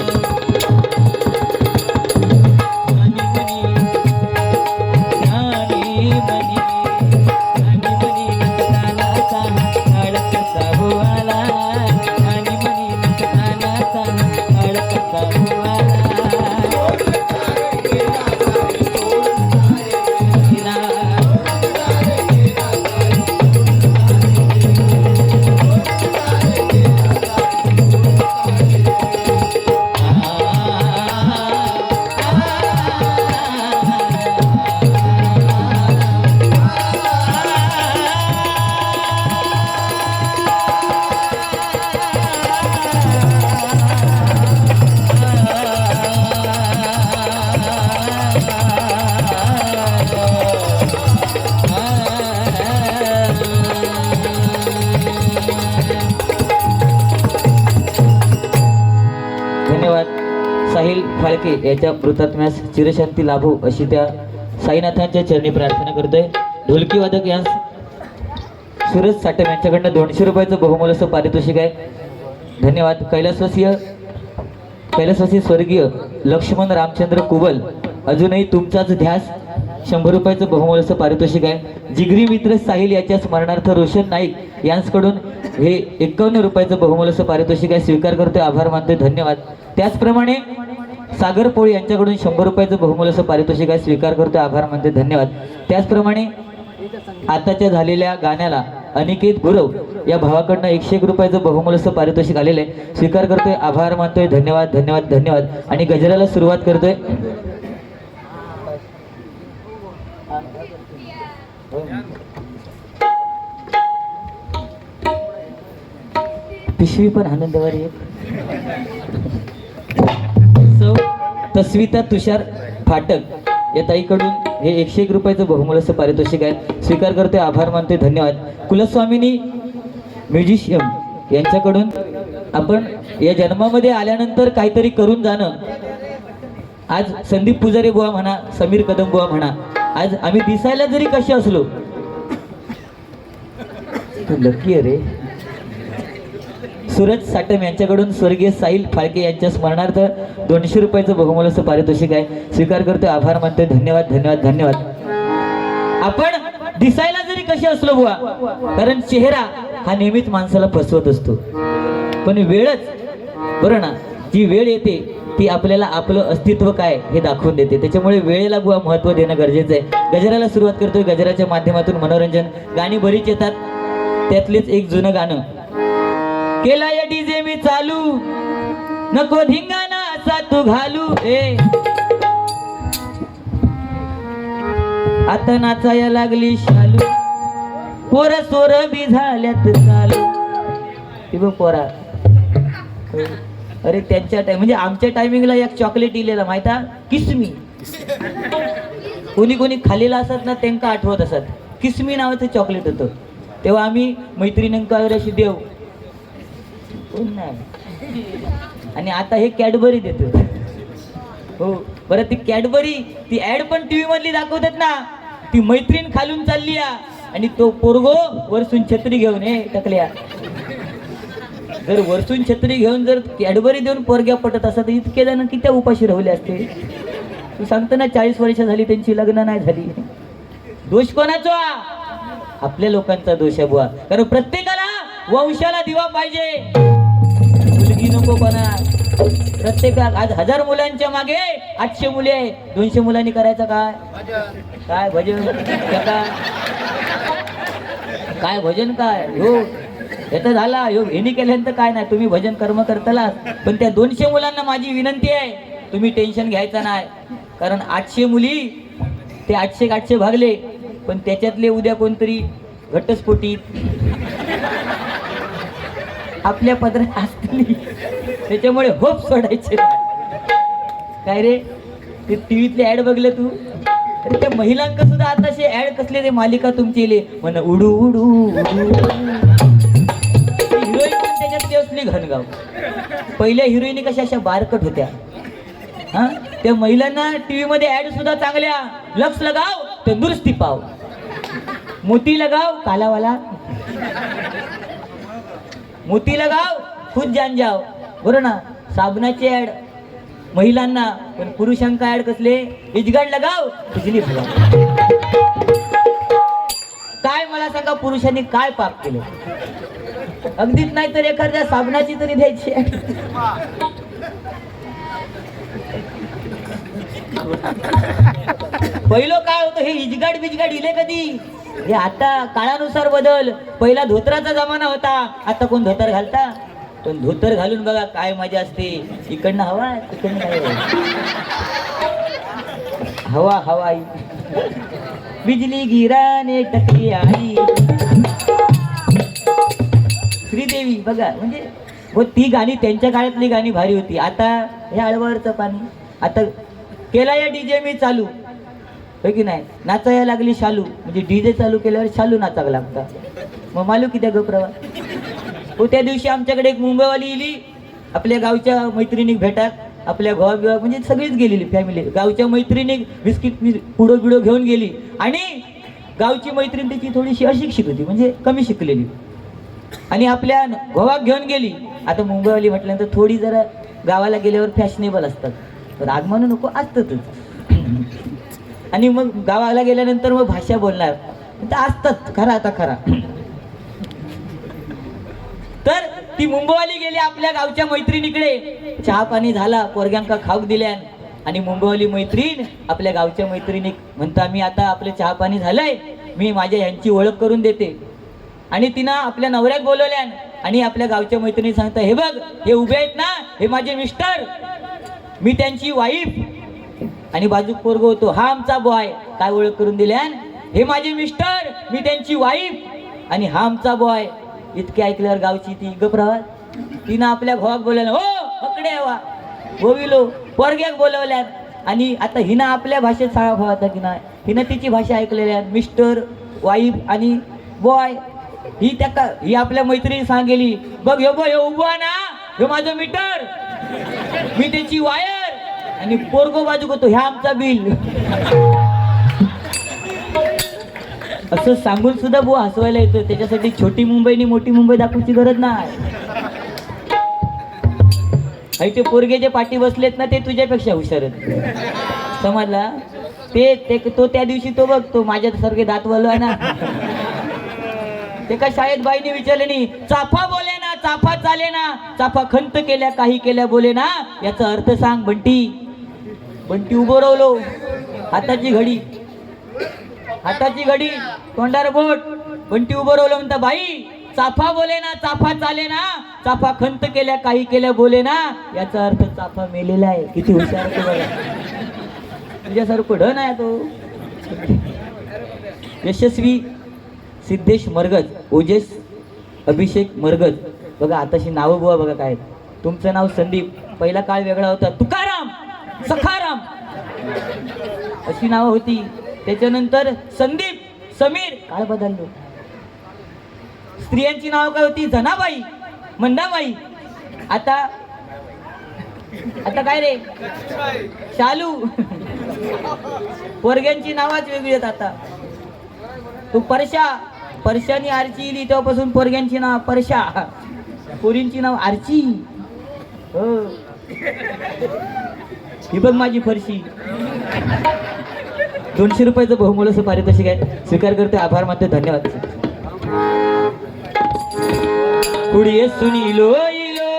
धन्यवाद. साहिल फाळके याच्या मृतात्म्यास चिरशांती लाभो अशी त्या साईनाथांच्या चरणी प्रार्थना करतोय. ढोलकी वादक यांस सूरज साटम यांच्याकडनं 200 रुपयाचं बहुमोलाचं पारितोषिक आहे. धन्यवाद. कैलासवासी स्वर्गीय लक्ष्मण रामचंद्र कुबल अजूनही तुमचाच ध्यास 100 रुपयाचं बहुमोलाचं पारितोषिक आहे. जिगरी मित्र साहिल याच्या स्मरणार्थ रोशन नाईक यांच्याकडून हे 51 रुपयाचं बहुमोलाचं पारितोषिक आहे. स्वीकार करतोय, आभार मानतोय. धन्यवाद. त्याचप्रमाणे सागर पोळी यांच्याकडून 100 रुपयाचं बहुमोलाचं पारितोषिक आहे. स्वीकार करतोय, आभार मानतोय. धन्यवाद. त्याचप्रमाणे आताच्या झालेल्या गाण्याला अनिकेत गुरव या भावाकडनं 101 रुपयाचं बहुमोलाचं पारितोषिक आलेलं आहे. स्वीकार करतोय, आभार मानतोय. धन्यवाद धन्यवाद धन्यवाद. आणि गजराला सुरुवात करतोय. पिशवी पण आनंदवारी एक सौ तस्विता तुषार फाटक या ताईकडून हे 101 रुपयाचं बहुमोलाचं पारितोषिक आहे. स्वीकार करतोय, आभार मानतोय. धन्यवाद. कुलस्वामिनी म्युझिशियम यांच्याकडून आपण या जन्मामध्ये आल्यानंतर काहीतरी करून जाणं. आज संदीप पुजारी बुवा म्हणा, समीर कदम बुवा म्हणा, आज आम्ही दिसायला जरी कसे असलो तू लकी आहे रे. सूरज साटम यांच्याकडून स्वर्गीय साहिल फाळके यांच्या स्मरणार्थ 200 रुपयाचं बहुमोलाचं पारितोषिक आहे. स्वीकार करतोय, आभार मानतोय. धन्यवाद धन्यवाद धन्यवाद. आपण दिसायला जरी कसे असलो बुवा, कारण चेहरा हा नेहमीच माणसाला फसवत असतो, पण वेळच बरं ना, जी वेळ येते ती आपल्याला आपलं अस्तित्व काय हे दाखवून देते. त्याच्यामुळे वेळेला बुवा महत्त्व देणं गरजेचं आहे. गजराला सुरुवात करतोय. गजराच्या माध्यमातून मनोरंजन गाणी बरीच येतात. त्यातलेच एक जुनं गाणं केला या डीजे मी चालू, नको धिंगाणा असा तू घालू. आता नाचाया लागली शालू, पोर सोर बी झाल्यात चालू. ती बघ पोरा, अरे त्यांच्या म्हणजे आमच्या टायमिंगला एक चॉकलेट इलेला माहिता, किसमी. कोणी कोणी खालीला असत ना त्यांना आठवत असत, किसमी नावाचं चॉकलेट होतं. तेव्हा आम्ही मैत्रिणींका अशी देव आणि आता हे कॅडबरी देतो. हो बरं, ती कॅडबरी ती ऍड पण टीव्ही मधली दाखवतात ना, ती मैत्रीण खालून चालली आणि तो पोरगो वरसून छत्री घेऊन टकल्या. जर वरसून छत्री घेऊन जर कॅडबरी देऊन पोरग्या पटत असत, इतके जण किती उपाशी राहिले असते. तू सांगतो ना 40 वर्ष झाली त्यांची लग्न नाही झाली. दोष कोणाचा? आपल्या लोकांचा दोष आहे बुवा. कारण प्रत्येकाला वंशाला दिवा पाहिजे, मुलगी नको कोणा. प्रत्येका आज 1000 मुलांच्या मागे 800 मुले आहे. 200 मुलांनी करायचं काय? काय भजन काय भजन काय हो याचा झाला हो. हेनी केल्यानंतर काय नाही, तुम्ही भजन कर्म करताला. पण त्या 200 मुलांना माझी विनंती आहे, तुम्ही टेन्शन घ्यायचं नाही. कारण 800 मुली ते 800 भागले, पण त्याच्यातले उद्या कोणतरी घटस्फोटीत आपल्या पदरात असतली त्याच्यामुळे होप सोडायचे काय रे. ते टीव्हीतले ऍड बघलं तू. अरे त्या महिलांक सुद्धा आताशे ऍड कसले ते मालिका तुमची म्हण उडू उडू उडू. हिरोईन पण त्याच्यातली असली घनगाव. पहिल्या हिरोईनी कशा अशा बारकट होत्या. हा त्या महिलांना टीव्ही मध्ये ऍड सुद्धा चांगल्या. लक्ष लगाव तंदुरुस्ती पाव, मोती लगाव कालावाला, मोती लगाव खुद जान जाव. बरोबर ना. साबणाची ऍड महिलांना. पण पुरुषांका ऍड कसले इजगाड लगाव बिजली भगाव. काय मला सांगा पुरुषांनी काय पाप केलं. अगदीच नाही तर एखाद्या साबणाची तरी द्यायची. पहिलं काय होतं हे इजगाड बिजगाड इले कधी. हे आता काळानुसार बदल. पहिला धोतराचा जमाना होता. आता कोण धोतर घालता. पण धोतर घालून बघा काय मजा असते. इकडनं हवा तिकडनं हवा हवा आई. बिजली गिराने टकली आई. श्रीदेवी बघा. म्हणजे व ती गाणी त्यांच्या काळातली गाणी भारी होती. आता हे आळवावरचं पाणी. आता केला या डीजे मी चालू होय की नाही. नाचायला लागली शालू. म्हणजे डीजे चालू केल्यावर शालू नाचावं लागतं. मग मालू किती गप्रवा. हो त्या दिवशी आमच्याकडे एक मुंबईवाली इली. आपल्या गावच्या मैत्रिणी भेटात. आपल्या गावा बिवा म्हणजे सगळीच गेलेली फॅमिली. गावच्या मैत्रिणी बिस्किट पुडो बिडो घेऊन गेली. आणि गावची मैत्रीण त्याची थोडीशी अशिक्षित होती. म्हणजे कमी शिकलेली. आणि आपल्या गोवाक घेऊन गेली. आता मुंबईवाली म्हटल्यानंतर थोडी जरा गावाला गेल्यावर फॅशनेबल असतात. तर आग म्हणू नको असतातच. आणि मग गावाला गेल्यानंतर मग भाषा बोलणार तर असतात. खरा आता खरा. तर ती मुंबईवाली गेली आपल्या गावच्या मैत्रिणीकडे. चहा पाणी झाला. पोरग्यांका खाऊक दिल्यान. आणि मुंबईवाली मैत्रीण आपल्या गावच्या मैत्रिणी म्हणता मी आता आपलं चहा पाणी झालंय. मी माझ्या यांची ओळख करून देते. आणि तिनं आपल्या नवऱ्याक बोलवल्यान. आणि आपल्या गावच्या मैत्रिणी सांगता हे बघ हे उभे आहेत ना हे माझे मिस्टर. मी त्यांची वाईफ. आणि बाजूक पोरग होतो हा आमचा बॉय. काय ओळख करून दिल्यान. हे माझे मिस्टर मी त्यांची वाईफ. आणि हा आमचा बॉय. इतके ऐकल्यावर गावची ती गप्रावात. तिनं आपल्या भावाक बोलवलं हो पकडे हवा गोविलो पोरग्याक बोलवल्यात. आणि आता हिनं आपल्या भाषेत साळा भावाचा की नाही. हिनं तिची भाषा ऐकलेल्या मिस्टर वाईफ आणि बॉय. ही आपल्या मैत्रिणी सांगेली बघ हे बघ हे उभा ना हे माझं मीटर मी त्याची वायर. आणि पोरगो बाजूक होतो ह्या आमचा बिल. असं सांगून सुद्धा बुवा हसवायला येतं. त्याच्यासाठी छोटी मुंबईनी मोठी मुंबई दाखवायची गरज नाही. ते पोरगे जे पाठी बसलेत ना ते तुझ्यापेक्षा हुशार आहेत. समजला. ते तो त्या दिवशी तो बघ तो माझ्यासारखे दात वळवा ना. ते का शाळेत बाईने विचारले नाही चाफा बोले ना चाफा चाले ना चाफा खंत केल्या काही केल्या बोले ना याचा अर्थ सांग बंटी. बंटी उभं रावलो. हाताची घडी तोंडार बोट. बंटी उभं रावलं म्हणता बाई चाफा बोले ना चाफा चाले ना चाफा खंत केल्या काही केल्या बोले ना याचा अर्थ चाफा मेलेला आहे. किती हुशार आहे बघा. तुझ्यासारखं ढ नाही तो. यशस्वी सिद्धेश मरगज ओजेस अभिषेक मरगज बघा. आताशी नावं बुवा बघा काय. तुमचं नाव संदीप. पहिला काळ वेगळा होता. तुकाराम सखाराम अशी नावं होती. त्याच्यानंतर संदीप समीर काळ बदललो. स्त्रियांची नाव काय होती जनाबाई मंदाबाई. आता काय रे शालू. पोरग्यांची नावाच वेगळी आहेत आता. तू परशानी आरची इली तेव्हापासून पोरग्यांची नाव परशा. पोरींची नाव आरची. हो ही बघ माझी फरशी. 200 रुपयाचं बहुमूल्य पारितोषिक आहे. स्वीकार करते. आभार मानते. धन्यवाद. पुढे सुनीलो इलो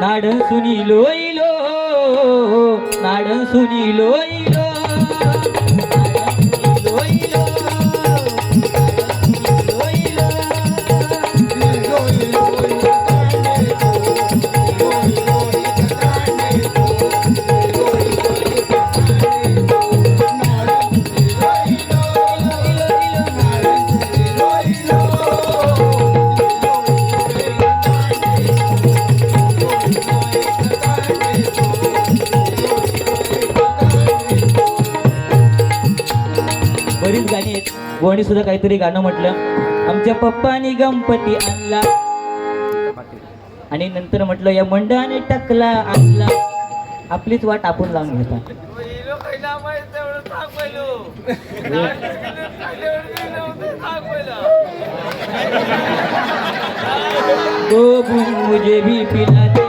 नाडन सुनीलो इलो नाडन सुनीलो इलो बरीच गाणी आहेत. गोवानी सुद्धा काहीतरी गाणं म्हटलं, आमच्या पप्पानी गणपती आणला, आणि नंतर म्हटलं या मंडळाने टकला आणला. आपलीच वाट आपण लावून घेतात. तो मुझे भी पिला दे.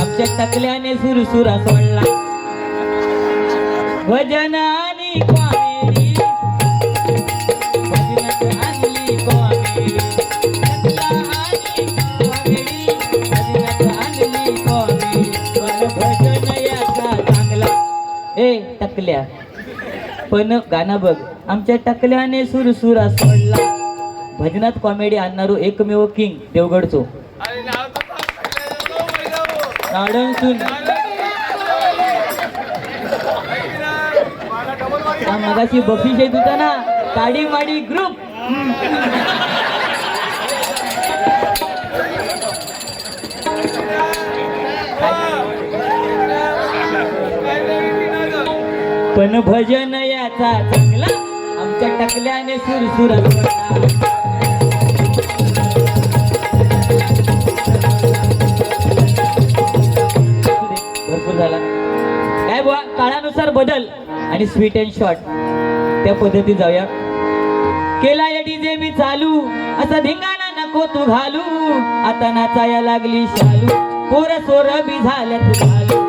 आमच्या टकल्याने सुरसुरा सोडला, भजन आणि कॉमेडी, भजनात आणली कॉमेडी, भजनात आणली कॉमेडी, पण भजन याचा चांगला. ए टकल्या, पण गाणं बघ, आमच्या टकल्याने सुरसुरा सोडला, भजनात कॉमेडी आणणारो एकमेव किंग देवगडचो नाडनसून. मगाशी बक्षीस येत होता ना, काडी माडी ग्रुप. पण भजन याचा चांगला, आमच्या टकल्याने सुरसुरा सोडला. भरपूर झाला काय बुवा, काळानुसार बदल आणि स्वीट अँड शॉर्ट त्या पद्धतीत जाऊया. केला या डीजे मी चालू, असा धिंगाणा नको तू घालू, आता नाचाया लागली शालू, पोर सोर बी झाल्या तू घालू.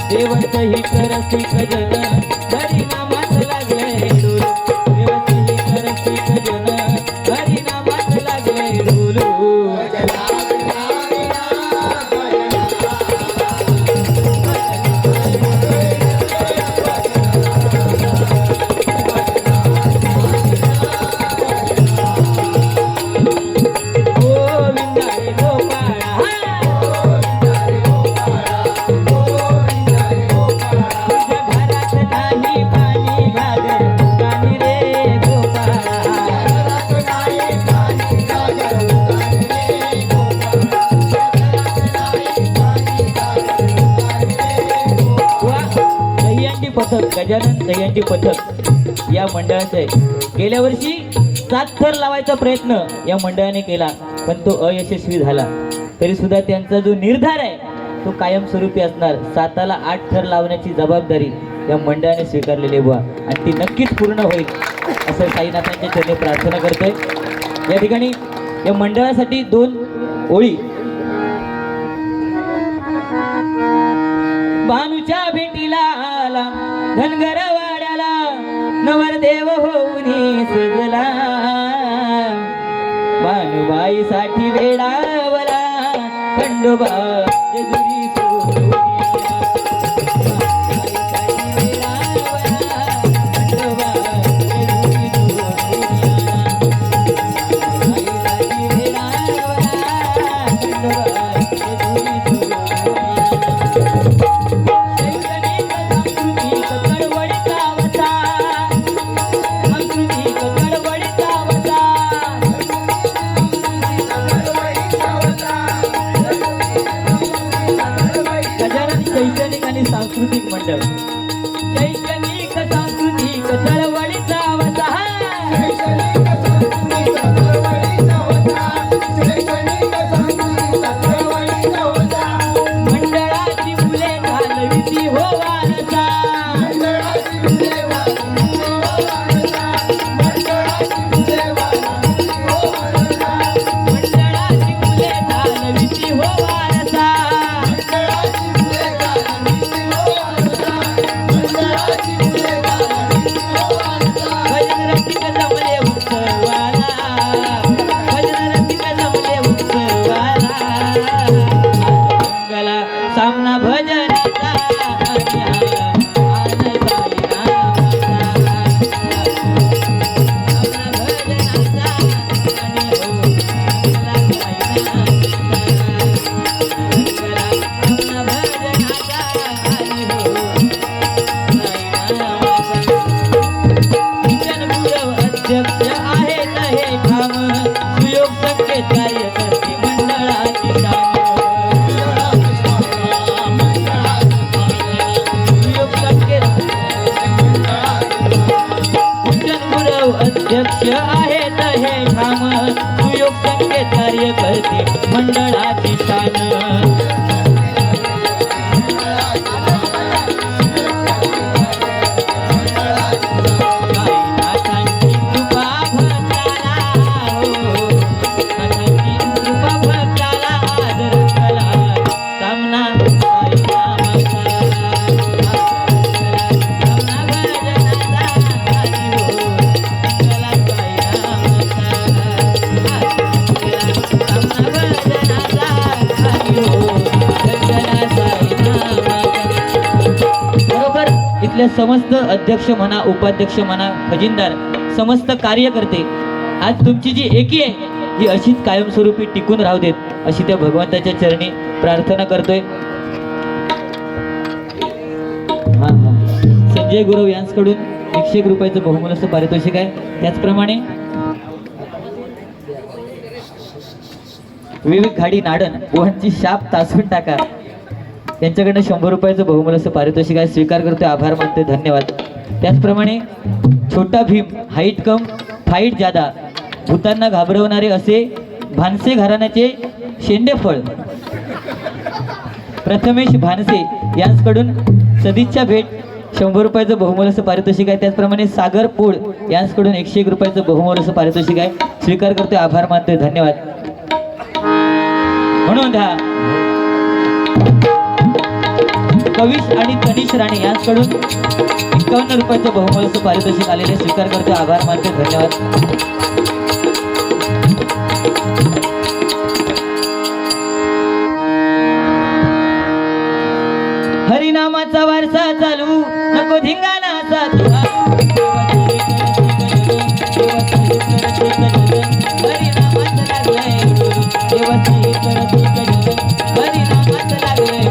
देवसही करसी खजन, हरी नामात लागले डोलू. देवसही करसी खजन, हरी नामात लागले डोलू. पथक, गजानन दहीहंडी पथक या मंडळाचं आहे. गेल्या वर्षी 7 थर लावायचा प्रयत्न या मंडळाने केला, पण तो अयशस्वी झाला. तरी सुद्धा त्यांचा जो निर्धार आहे तो कायमस्वरूपी असणार. 7ला 8 थर लावण्याची जबाबदारी या मंडळाने स्वीकारलेली बुवा, आणि ती नक्कीच पूर्ण होईल असं साईनाथांच्या चरणी प्रार्थना करतोय. या ठिकाणी या मंडळासाठी 2 ओळी. भानुच्या भेटीला आला धनगर वाड्याला, नवरदेव होऊन सजला, भानुबाई साठी वेडावला, खंडोबा जेजुरी सोडून. सामना भजनाचा अध्यक्ष आहेत हे ठाम सुयोग संकेत कार्य करते मंडळाची अध्यक्ष आहेत हे ठाम सुयोग संकेत कार्य करते मंडळाची शान इथले समस्त अध्यक्ष म्हणा उपाध्यक्ष म्हणा खजिनदार समस्त कार्यकर्ते आज तुमची जी एकी आहे ही अशीच कायमस्वरूपी टिकून राहू देत अशी त्या भगवंताच्या चरणी प्रार्थना करतोय. संजय गुरव यांच्याकडून 101 रुपयाचं बहुमूल्य पारितोषिक आहे. त्याचप्रमाणे विवेक घाडी नाडन ओहनची शाप तासून टाका त्यांच्याकडनं 100 रुपयाचं बहुमूल्य पारितोषिक आहे. स्वीकार करतोय, आभार मानतोय, धन्यवाद. त्याचप्रमाणे छोटा भीम हाईट कम फाईट जादा भूतांना घाबरवणारे असे भानसे घराण्याचे शेंडेफळ प्रथमेश भानसे यांच्याकडून सदिच्छा भेट 100 रुपयाचं बहुमूल्य पारितोषिक आहे. त्याचप्रमाणे सागर पोळ यांच्याकडून 101 रुपयाचं बहुमूल्य पारितोषिक आहे. स्वीकार करतोय, आभार मानतोय, धन्यवाद. म्हणून कविश आणि तनिष राणे यांच्याकडून 51 रुपयाचं बहुमूल्य पारितोषिक आलेले स्वीकार करतोय, आभार मानतोय, धन्यवाद. हरिनामाचा वारसा चालू नको धिंगाणाचा हरिनामाचं लागलंय हरिनामाचं लागलंय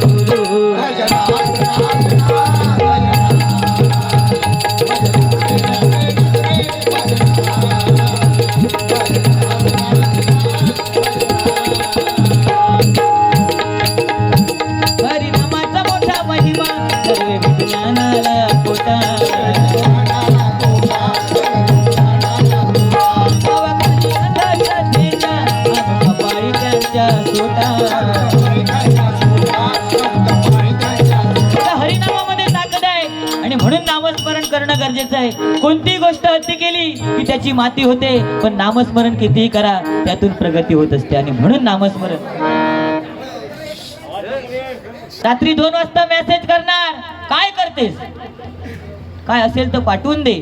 हरिनामामध्ये ताकद आहे आणि म्हणून नामस्मरण करणं गरजेचं आहे. कोणती गोष्ट अति केली की त्याची माती होते, पण नामस्मरण कितीही करा त्यातून प्रगती होत असते. आणि म्हणून नामस्मरण. रात्री 2 वाजता मेसेज करणार, काय करतेस, काय असेल तर पाठवून दे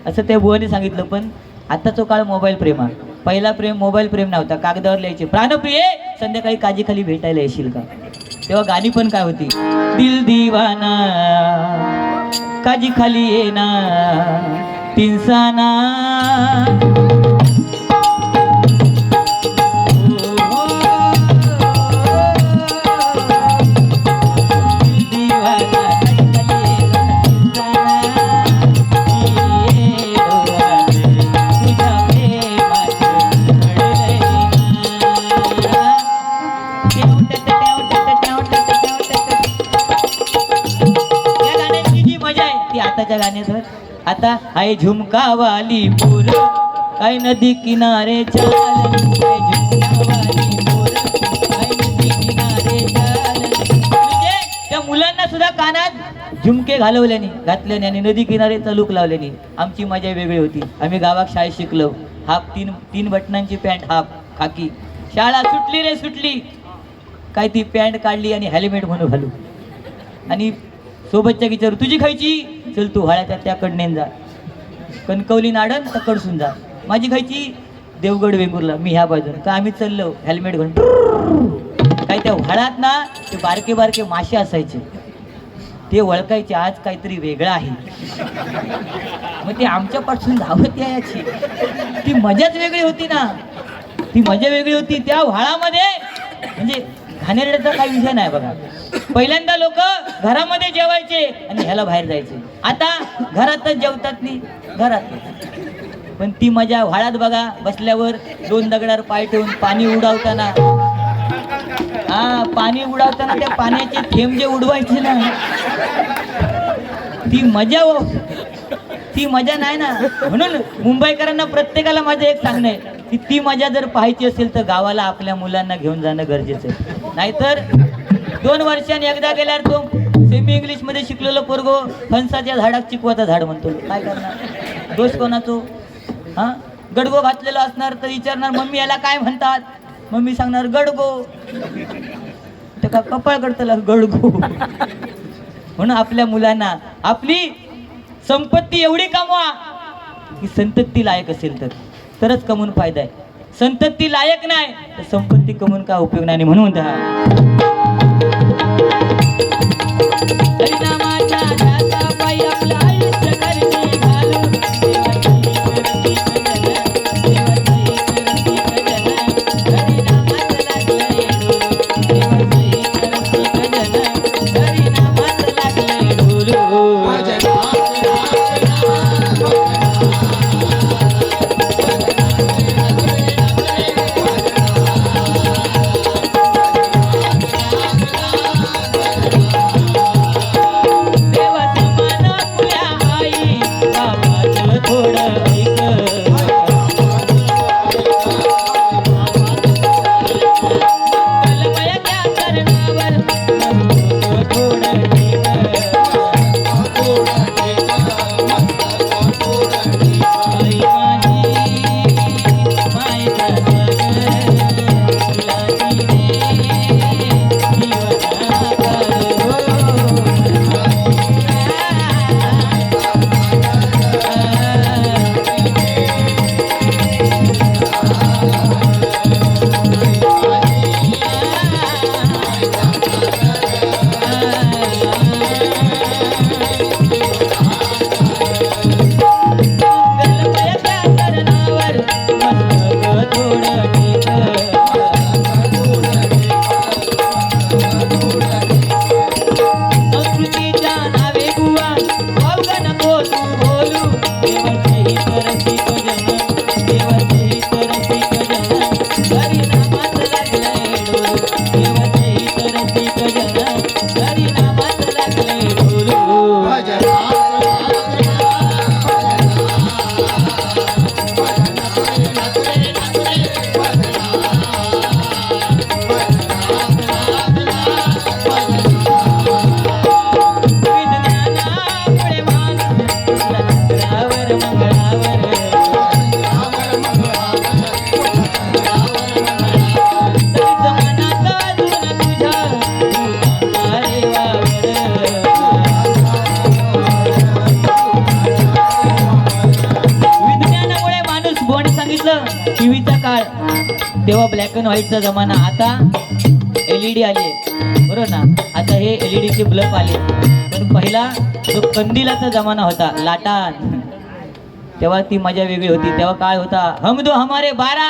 असं त्या बुवाने सांगितलं. पण आताचा काळ मोबाईल प्रेम. पहिला प्रेम मोबाईल प्रेम नव्हता, कागदावर लिहायचे प्राणप्रिये संध्याकाळी काजी खाली भेटायला येशील का. तेव्हा गाणी पण काय होती, दिल दीवाना काजी खाली येना तिनसाना गाण्यात. आता आहे झुमका वाली पोर काय नदी किनारे चाल, झुमका वाली पोर काय नदी किनारे चाल. म्हणजे त्या मुलांना सुद्धा कानात झुमके घातल्याने आणि नदी किनारे चलूक लावल्याने आमची मजा वेगळी होती. आम्ही गावात शाळेत शिकलो. हाफ तीन बटनांची पॅन्ट, हाफ खाकी. शाळा सुटली रे सुटली, काय ती पॅन्ट काढली आणि हेल्मेट म्हणून घालू आणि सोबतच्या विचारू तुझी खायची, चल तू हळ्याच्या त्याकडने जा, कणकवली नाडन तर कडसून जा. माझी खायची देवगड वेंगुर्ला, मी ह्या बाजून. का आम्ही चाललो हेल्मेट घालून. काय त्या व्हाळात ना ते बारके बारके मासे असायचे, ते ओळखायचे आज काहीतरी वेगळं आहे. मग ते आमच्यापासून धावत यायची. ती मजाच वेगळी होती ना, ती मजा वेगळी होती. त्या व्हाळामध्ये म्हणजे घाणेरड्याचा काही विषय नाही बघा. पहिल्यांदा लोक घरामध्ये जेवायचे आणि ह्याला बाहेर जायचे. आता घरातच जेवतात नाही, घरात. पण ती मजा व्हाळात बघा. बसल्यावर 2 दगडावर पाय ठेवून पाणी उडवताना, पाणी उडवताना त्या पाण्याचे थेंब जे उडवायचे ना, ती मजा हो, ती मजा नाही ना. म्हणून मुंबईकरांना प्रत्येकाला माझं एक सांगणं आहे की ती मजा जर पाहायची असेल तर गावाला आपल्या मुलांना घेऊन जाणं गरजेचं आहे. नाहीतर 2 वर्षांनी एकदा गेल्यावर तो सेमी इंग्लिश मध्ये शिकलेलं पोरगो फणसाच्या झाडात चिकवाचा झाड म्हणतो. काय करणार, दोष कोणाचो? गडगो घातलेला असणार तर विचारणार मम्मी याला काय म्हणतात, मम्मी सांगणार गडगो. ते का कपाळ करतला गडगो. म्हणून आपल्या मुलांना आपली संपत्ती एवढी कमवा की संतती लायक असेल तरच कमवून फायदा आहे. संतती लायक नाही तर संपत्ती कमवून का उपयोग नाही. म्हणून टीव्हीचा काळ तेव्हा ब्लॅक अँड व्हाईटचा जमाना. आता LED आली आहे बरोबर ना. आता हे LED चे बल्ब आले. पण पहिला जो कंदिलाचा जमाना होता, लाटान, तेव्हा ती मजा वेगळी होती. तेव्हा काय होता, हम दो हमारे 12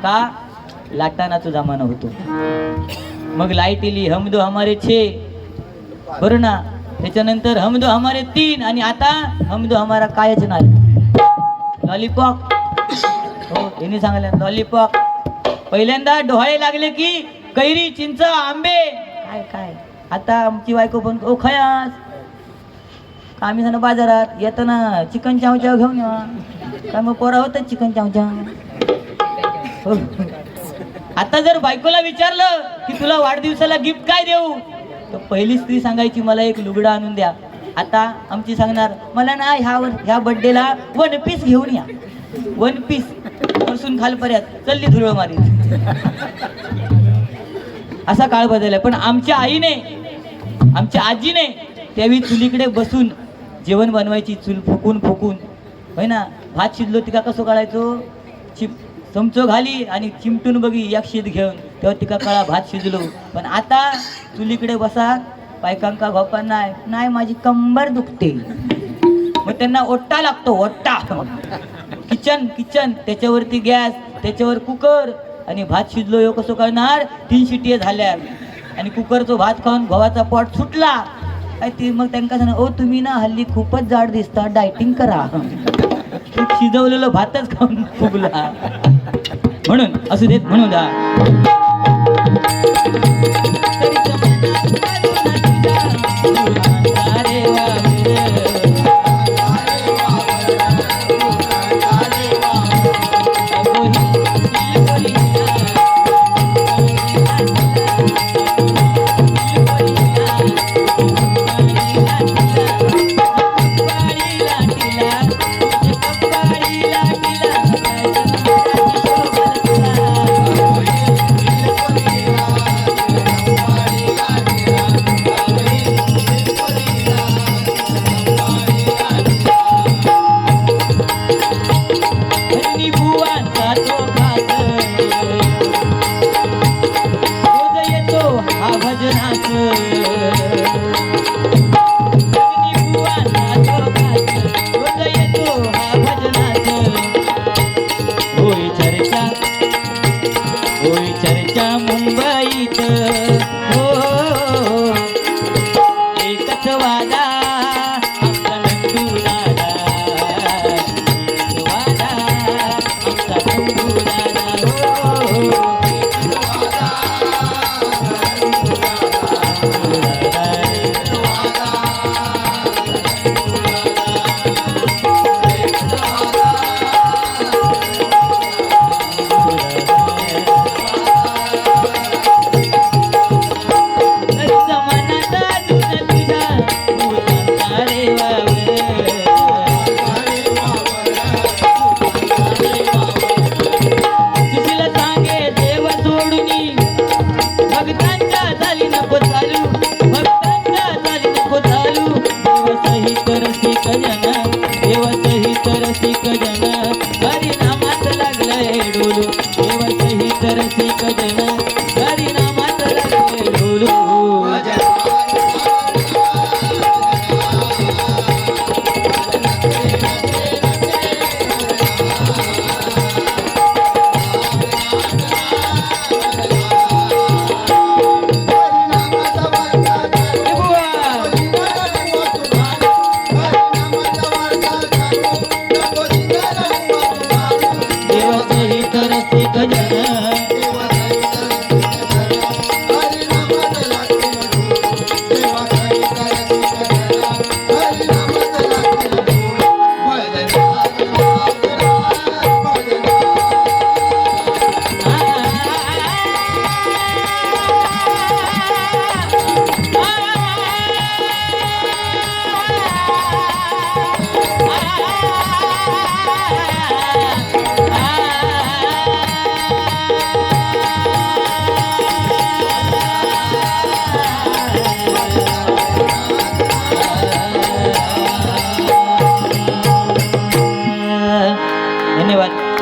का लाटानाचा जमाना होतो. मग लाईट इली, हम दो हमारे 6 बरोबर ना. त्याच्यानंतर हम दो हमारे 3 आणि आता हम दो हमारा कायच नाही, लॉलीपॉप. हो यांनी सांगितलं लॉलीपॉप. पहिल्यांदा डोहाळे लागले की कैरी, चिंच, आंबे, काय काय. आता आमची बायको पण ओ खयास, आम्ही जाणं बाजारात येताना चिकन चावचाव घेऊन या. काय मग पोरा होतं चिकन चावचाव. आता जर बायकोला विचारलं की तुला वाढदिवसाला गिफ्ट काय देऊ, तर पहिली स्त्री सांगायची मला एक लुगडा आणून द्या. आता आमची सांगणार मला ना ह्या बर्थडेला वन पीस घेऊन या. वन पीस पासून खालपर्यंत चल्ली धुरळ मारी. असा काळ बदललाय. पण आमच्या आईने, आमच्या आजीने त्यावेळी चुलीकडे बसून जेवण बनवायची. चूल फुकून फुकून होय ना. भात शिजलो तिका कसं काढायचो, चमचो घाली आणि चिमटून बघी एक शीत घेऊन, तेव्हा तिका कळा भात शिजलो. पण आता चुलीकडे बसा, बायकांका घोपा नाही माझी कंबर दुखते. मग त्यांना ओट्टा लागतो, ओट्टा. किचन त्याच्यावरती गॅस, त्याच्यावर कुकर आणि भात शिजलो ह्यो कसं करणार. 3 शिटी झाल्या आणि कुकरचा भात खाऊन गव्हाचा पोट सुटला काय ते. मग त्यांना सांग ओ तुम्ही ना हल्ली खूपच जाड दिसता, डायटिंग करा. शिजवलेलं भातच खाऊन फुगला. म्हणून असू देत म्हणून द्या. मुंबईत हो एकच वादा आमचा नंदू दादा, एकच वादा आमचा नंदू दादा हो.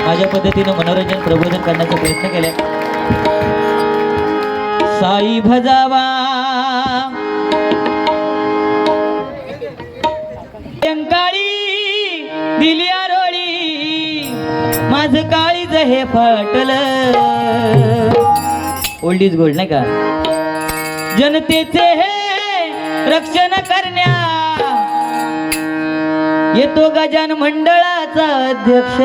माझ्या पद्धतीने मनोरंजन प्रबोधन करण्याचा प्रयत्न केला. साई भजावा काळी दिली आरोळी माझ काळीज हे फाटलं. ओल्ड इज गोल्ड नाही का. जनतेचे हे रक्षण करण्या येतो गजान मंडळाचा अध्यक्ष.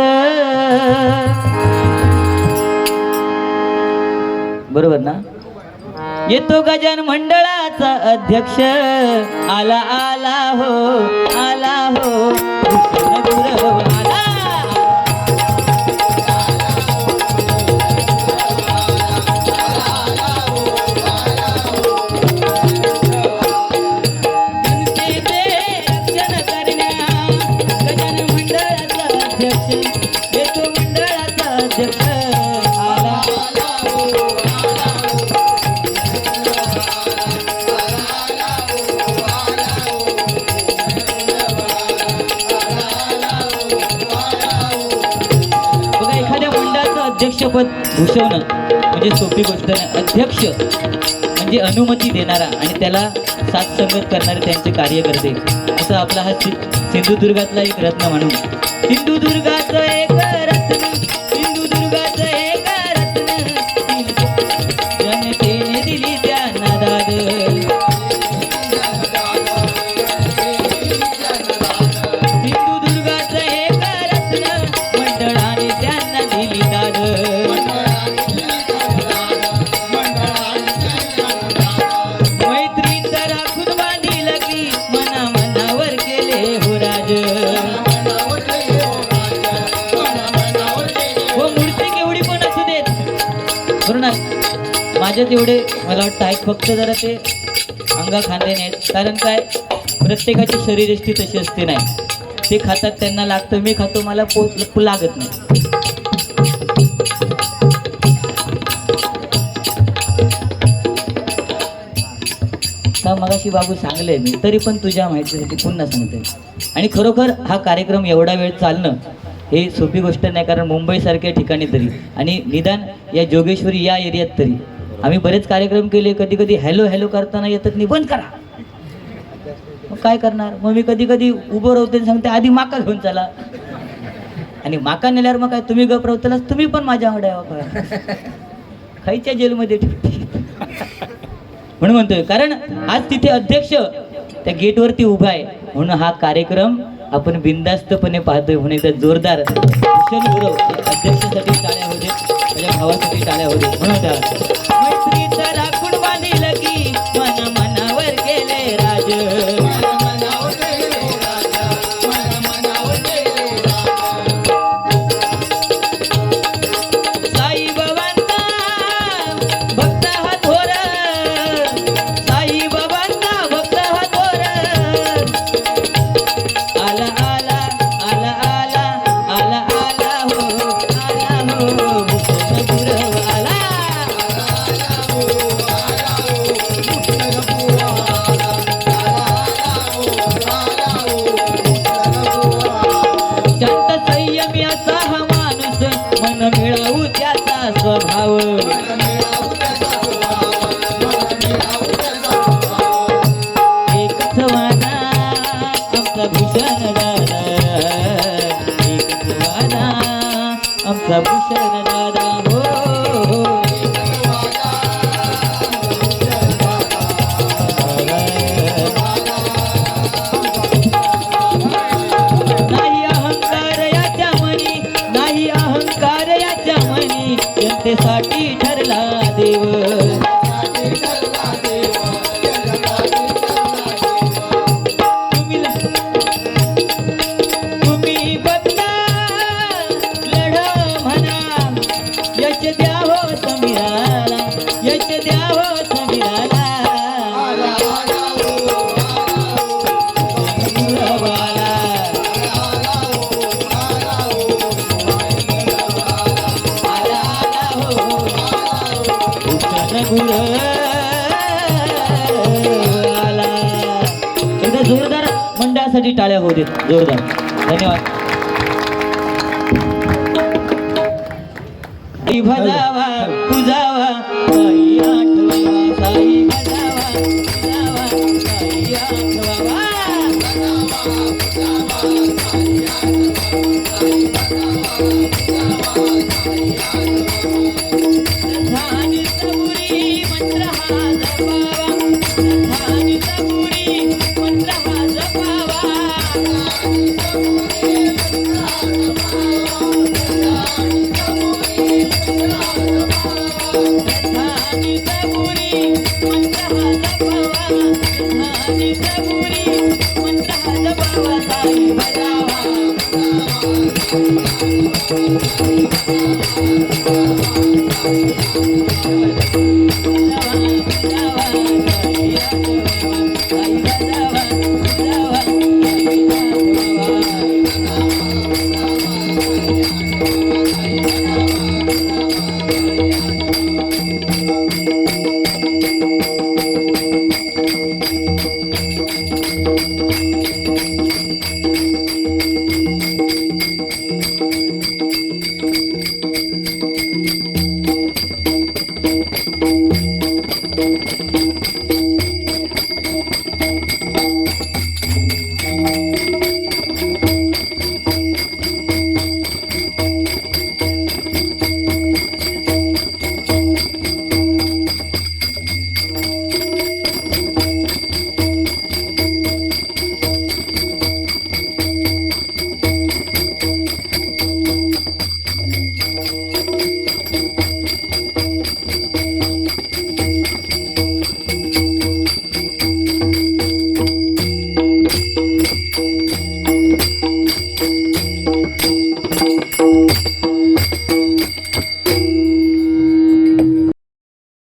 बरोबर ना. येतो गजान मंडळाचा अध्यक्ष. आला आला हो आला हो गुरव आला. जनतेचे अध्यक्ष येतो मंडळाचा अध्यक्ष आला बघा एखाद्या मंडळाचं अध्यक्षपद भूषवणं म्हणजे सोपी गोष्ट नाही. अध्यक्ष म्हणजे अनुमती देणारा आणि त्याला साथ संगत करणारे त्यांचे कार्यकर्ते असं आपला हा सिंधुदुर्गातला एक रत्न म्हणून सिंधुदुर्गाचं एक रत्न सिंधुदुर्गाचं एक रत्न जनतेने दिली त्यांना दाद सिंधुदुर्गाचं एक रत्न मंडळाने त्यांना दिली दाद मैत्रीचं राखून बांधील की मना मनावर केले हो राज हो मूर्ती केवढी पण असू देत बरोबर ना माझ्यात एवढे मला वाटतं आहेत फक्त जरा ते अंगा खांदे नाहीत कारण काय प्रत्येकाची शरीरयष्टी तशी असते नाही ते खातात त्यांना लागतं मी खातो मला लागत नाही मगाशी बाबू सांगले मी तरी पण तुझ्या माहितीसाठी पुन्हा सांगते आणि खरोखर हा कार्यक्रम एवढा वेळ चालणं हे सोपी गोष्ट नाही कारण मुंबईसारख्या ठिकाणी तरी आणि निदान या जोगेश्वरी या एरियात तरी आम्ही बरेच कार्यक्रम केले कधी कधी हॅलो हॅलो करताना येतात नाही बंद करा मग काय करणार मग मी कधी कधी उभं राहते सांगते आधी माका घेऊन चला आणि माका नेल्यावर मग काय तुम्ही गप राहतालाच तुम्ही पण माझ्याकडे यावं खायच्या जेलमध्ये ठेवते म्हणून म्हणतोय कारण आज तिथे अध्यक्ष त्या गेटवरती उभा आहे म्हणून हा कार्यक्रम आपण बिनधास्तपणे पाहतोय म्हणून एकदा जोरदार भूषण गुरव अध्यक्षासाठी टाळ्या होते माझ्या भावासाठी टाळ्या होते म्हणून मैत्रीचं राखून बांधील की मन मनावर गेले राज मिळवू त्याचा स्वभाव एकच वादा आमचा भूषण दादा एकच वादा आमचा भूषण दादा हो नाही अहंकार याच्या मनी नाही अहंकार याच्या मनी जनतेसाठी ठरला देव तुम्ही बदला लढा म्हणा यश द्या हो समीराला यश द्या हो समीराला एकदा जोरदार मंडळासाठी टाळ्या होऊ देत जोरदार धन्यवाद भजावा तुझावा साई आठवा साई भजावा तुझावा साई भजावा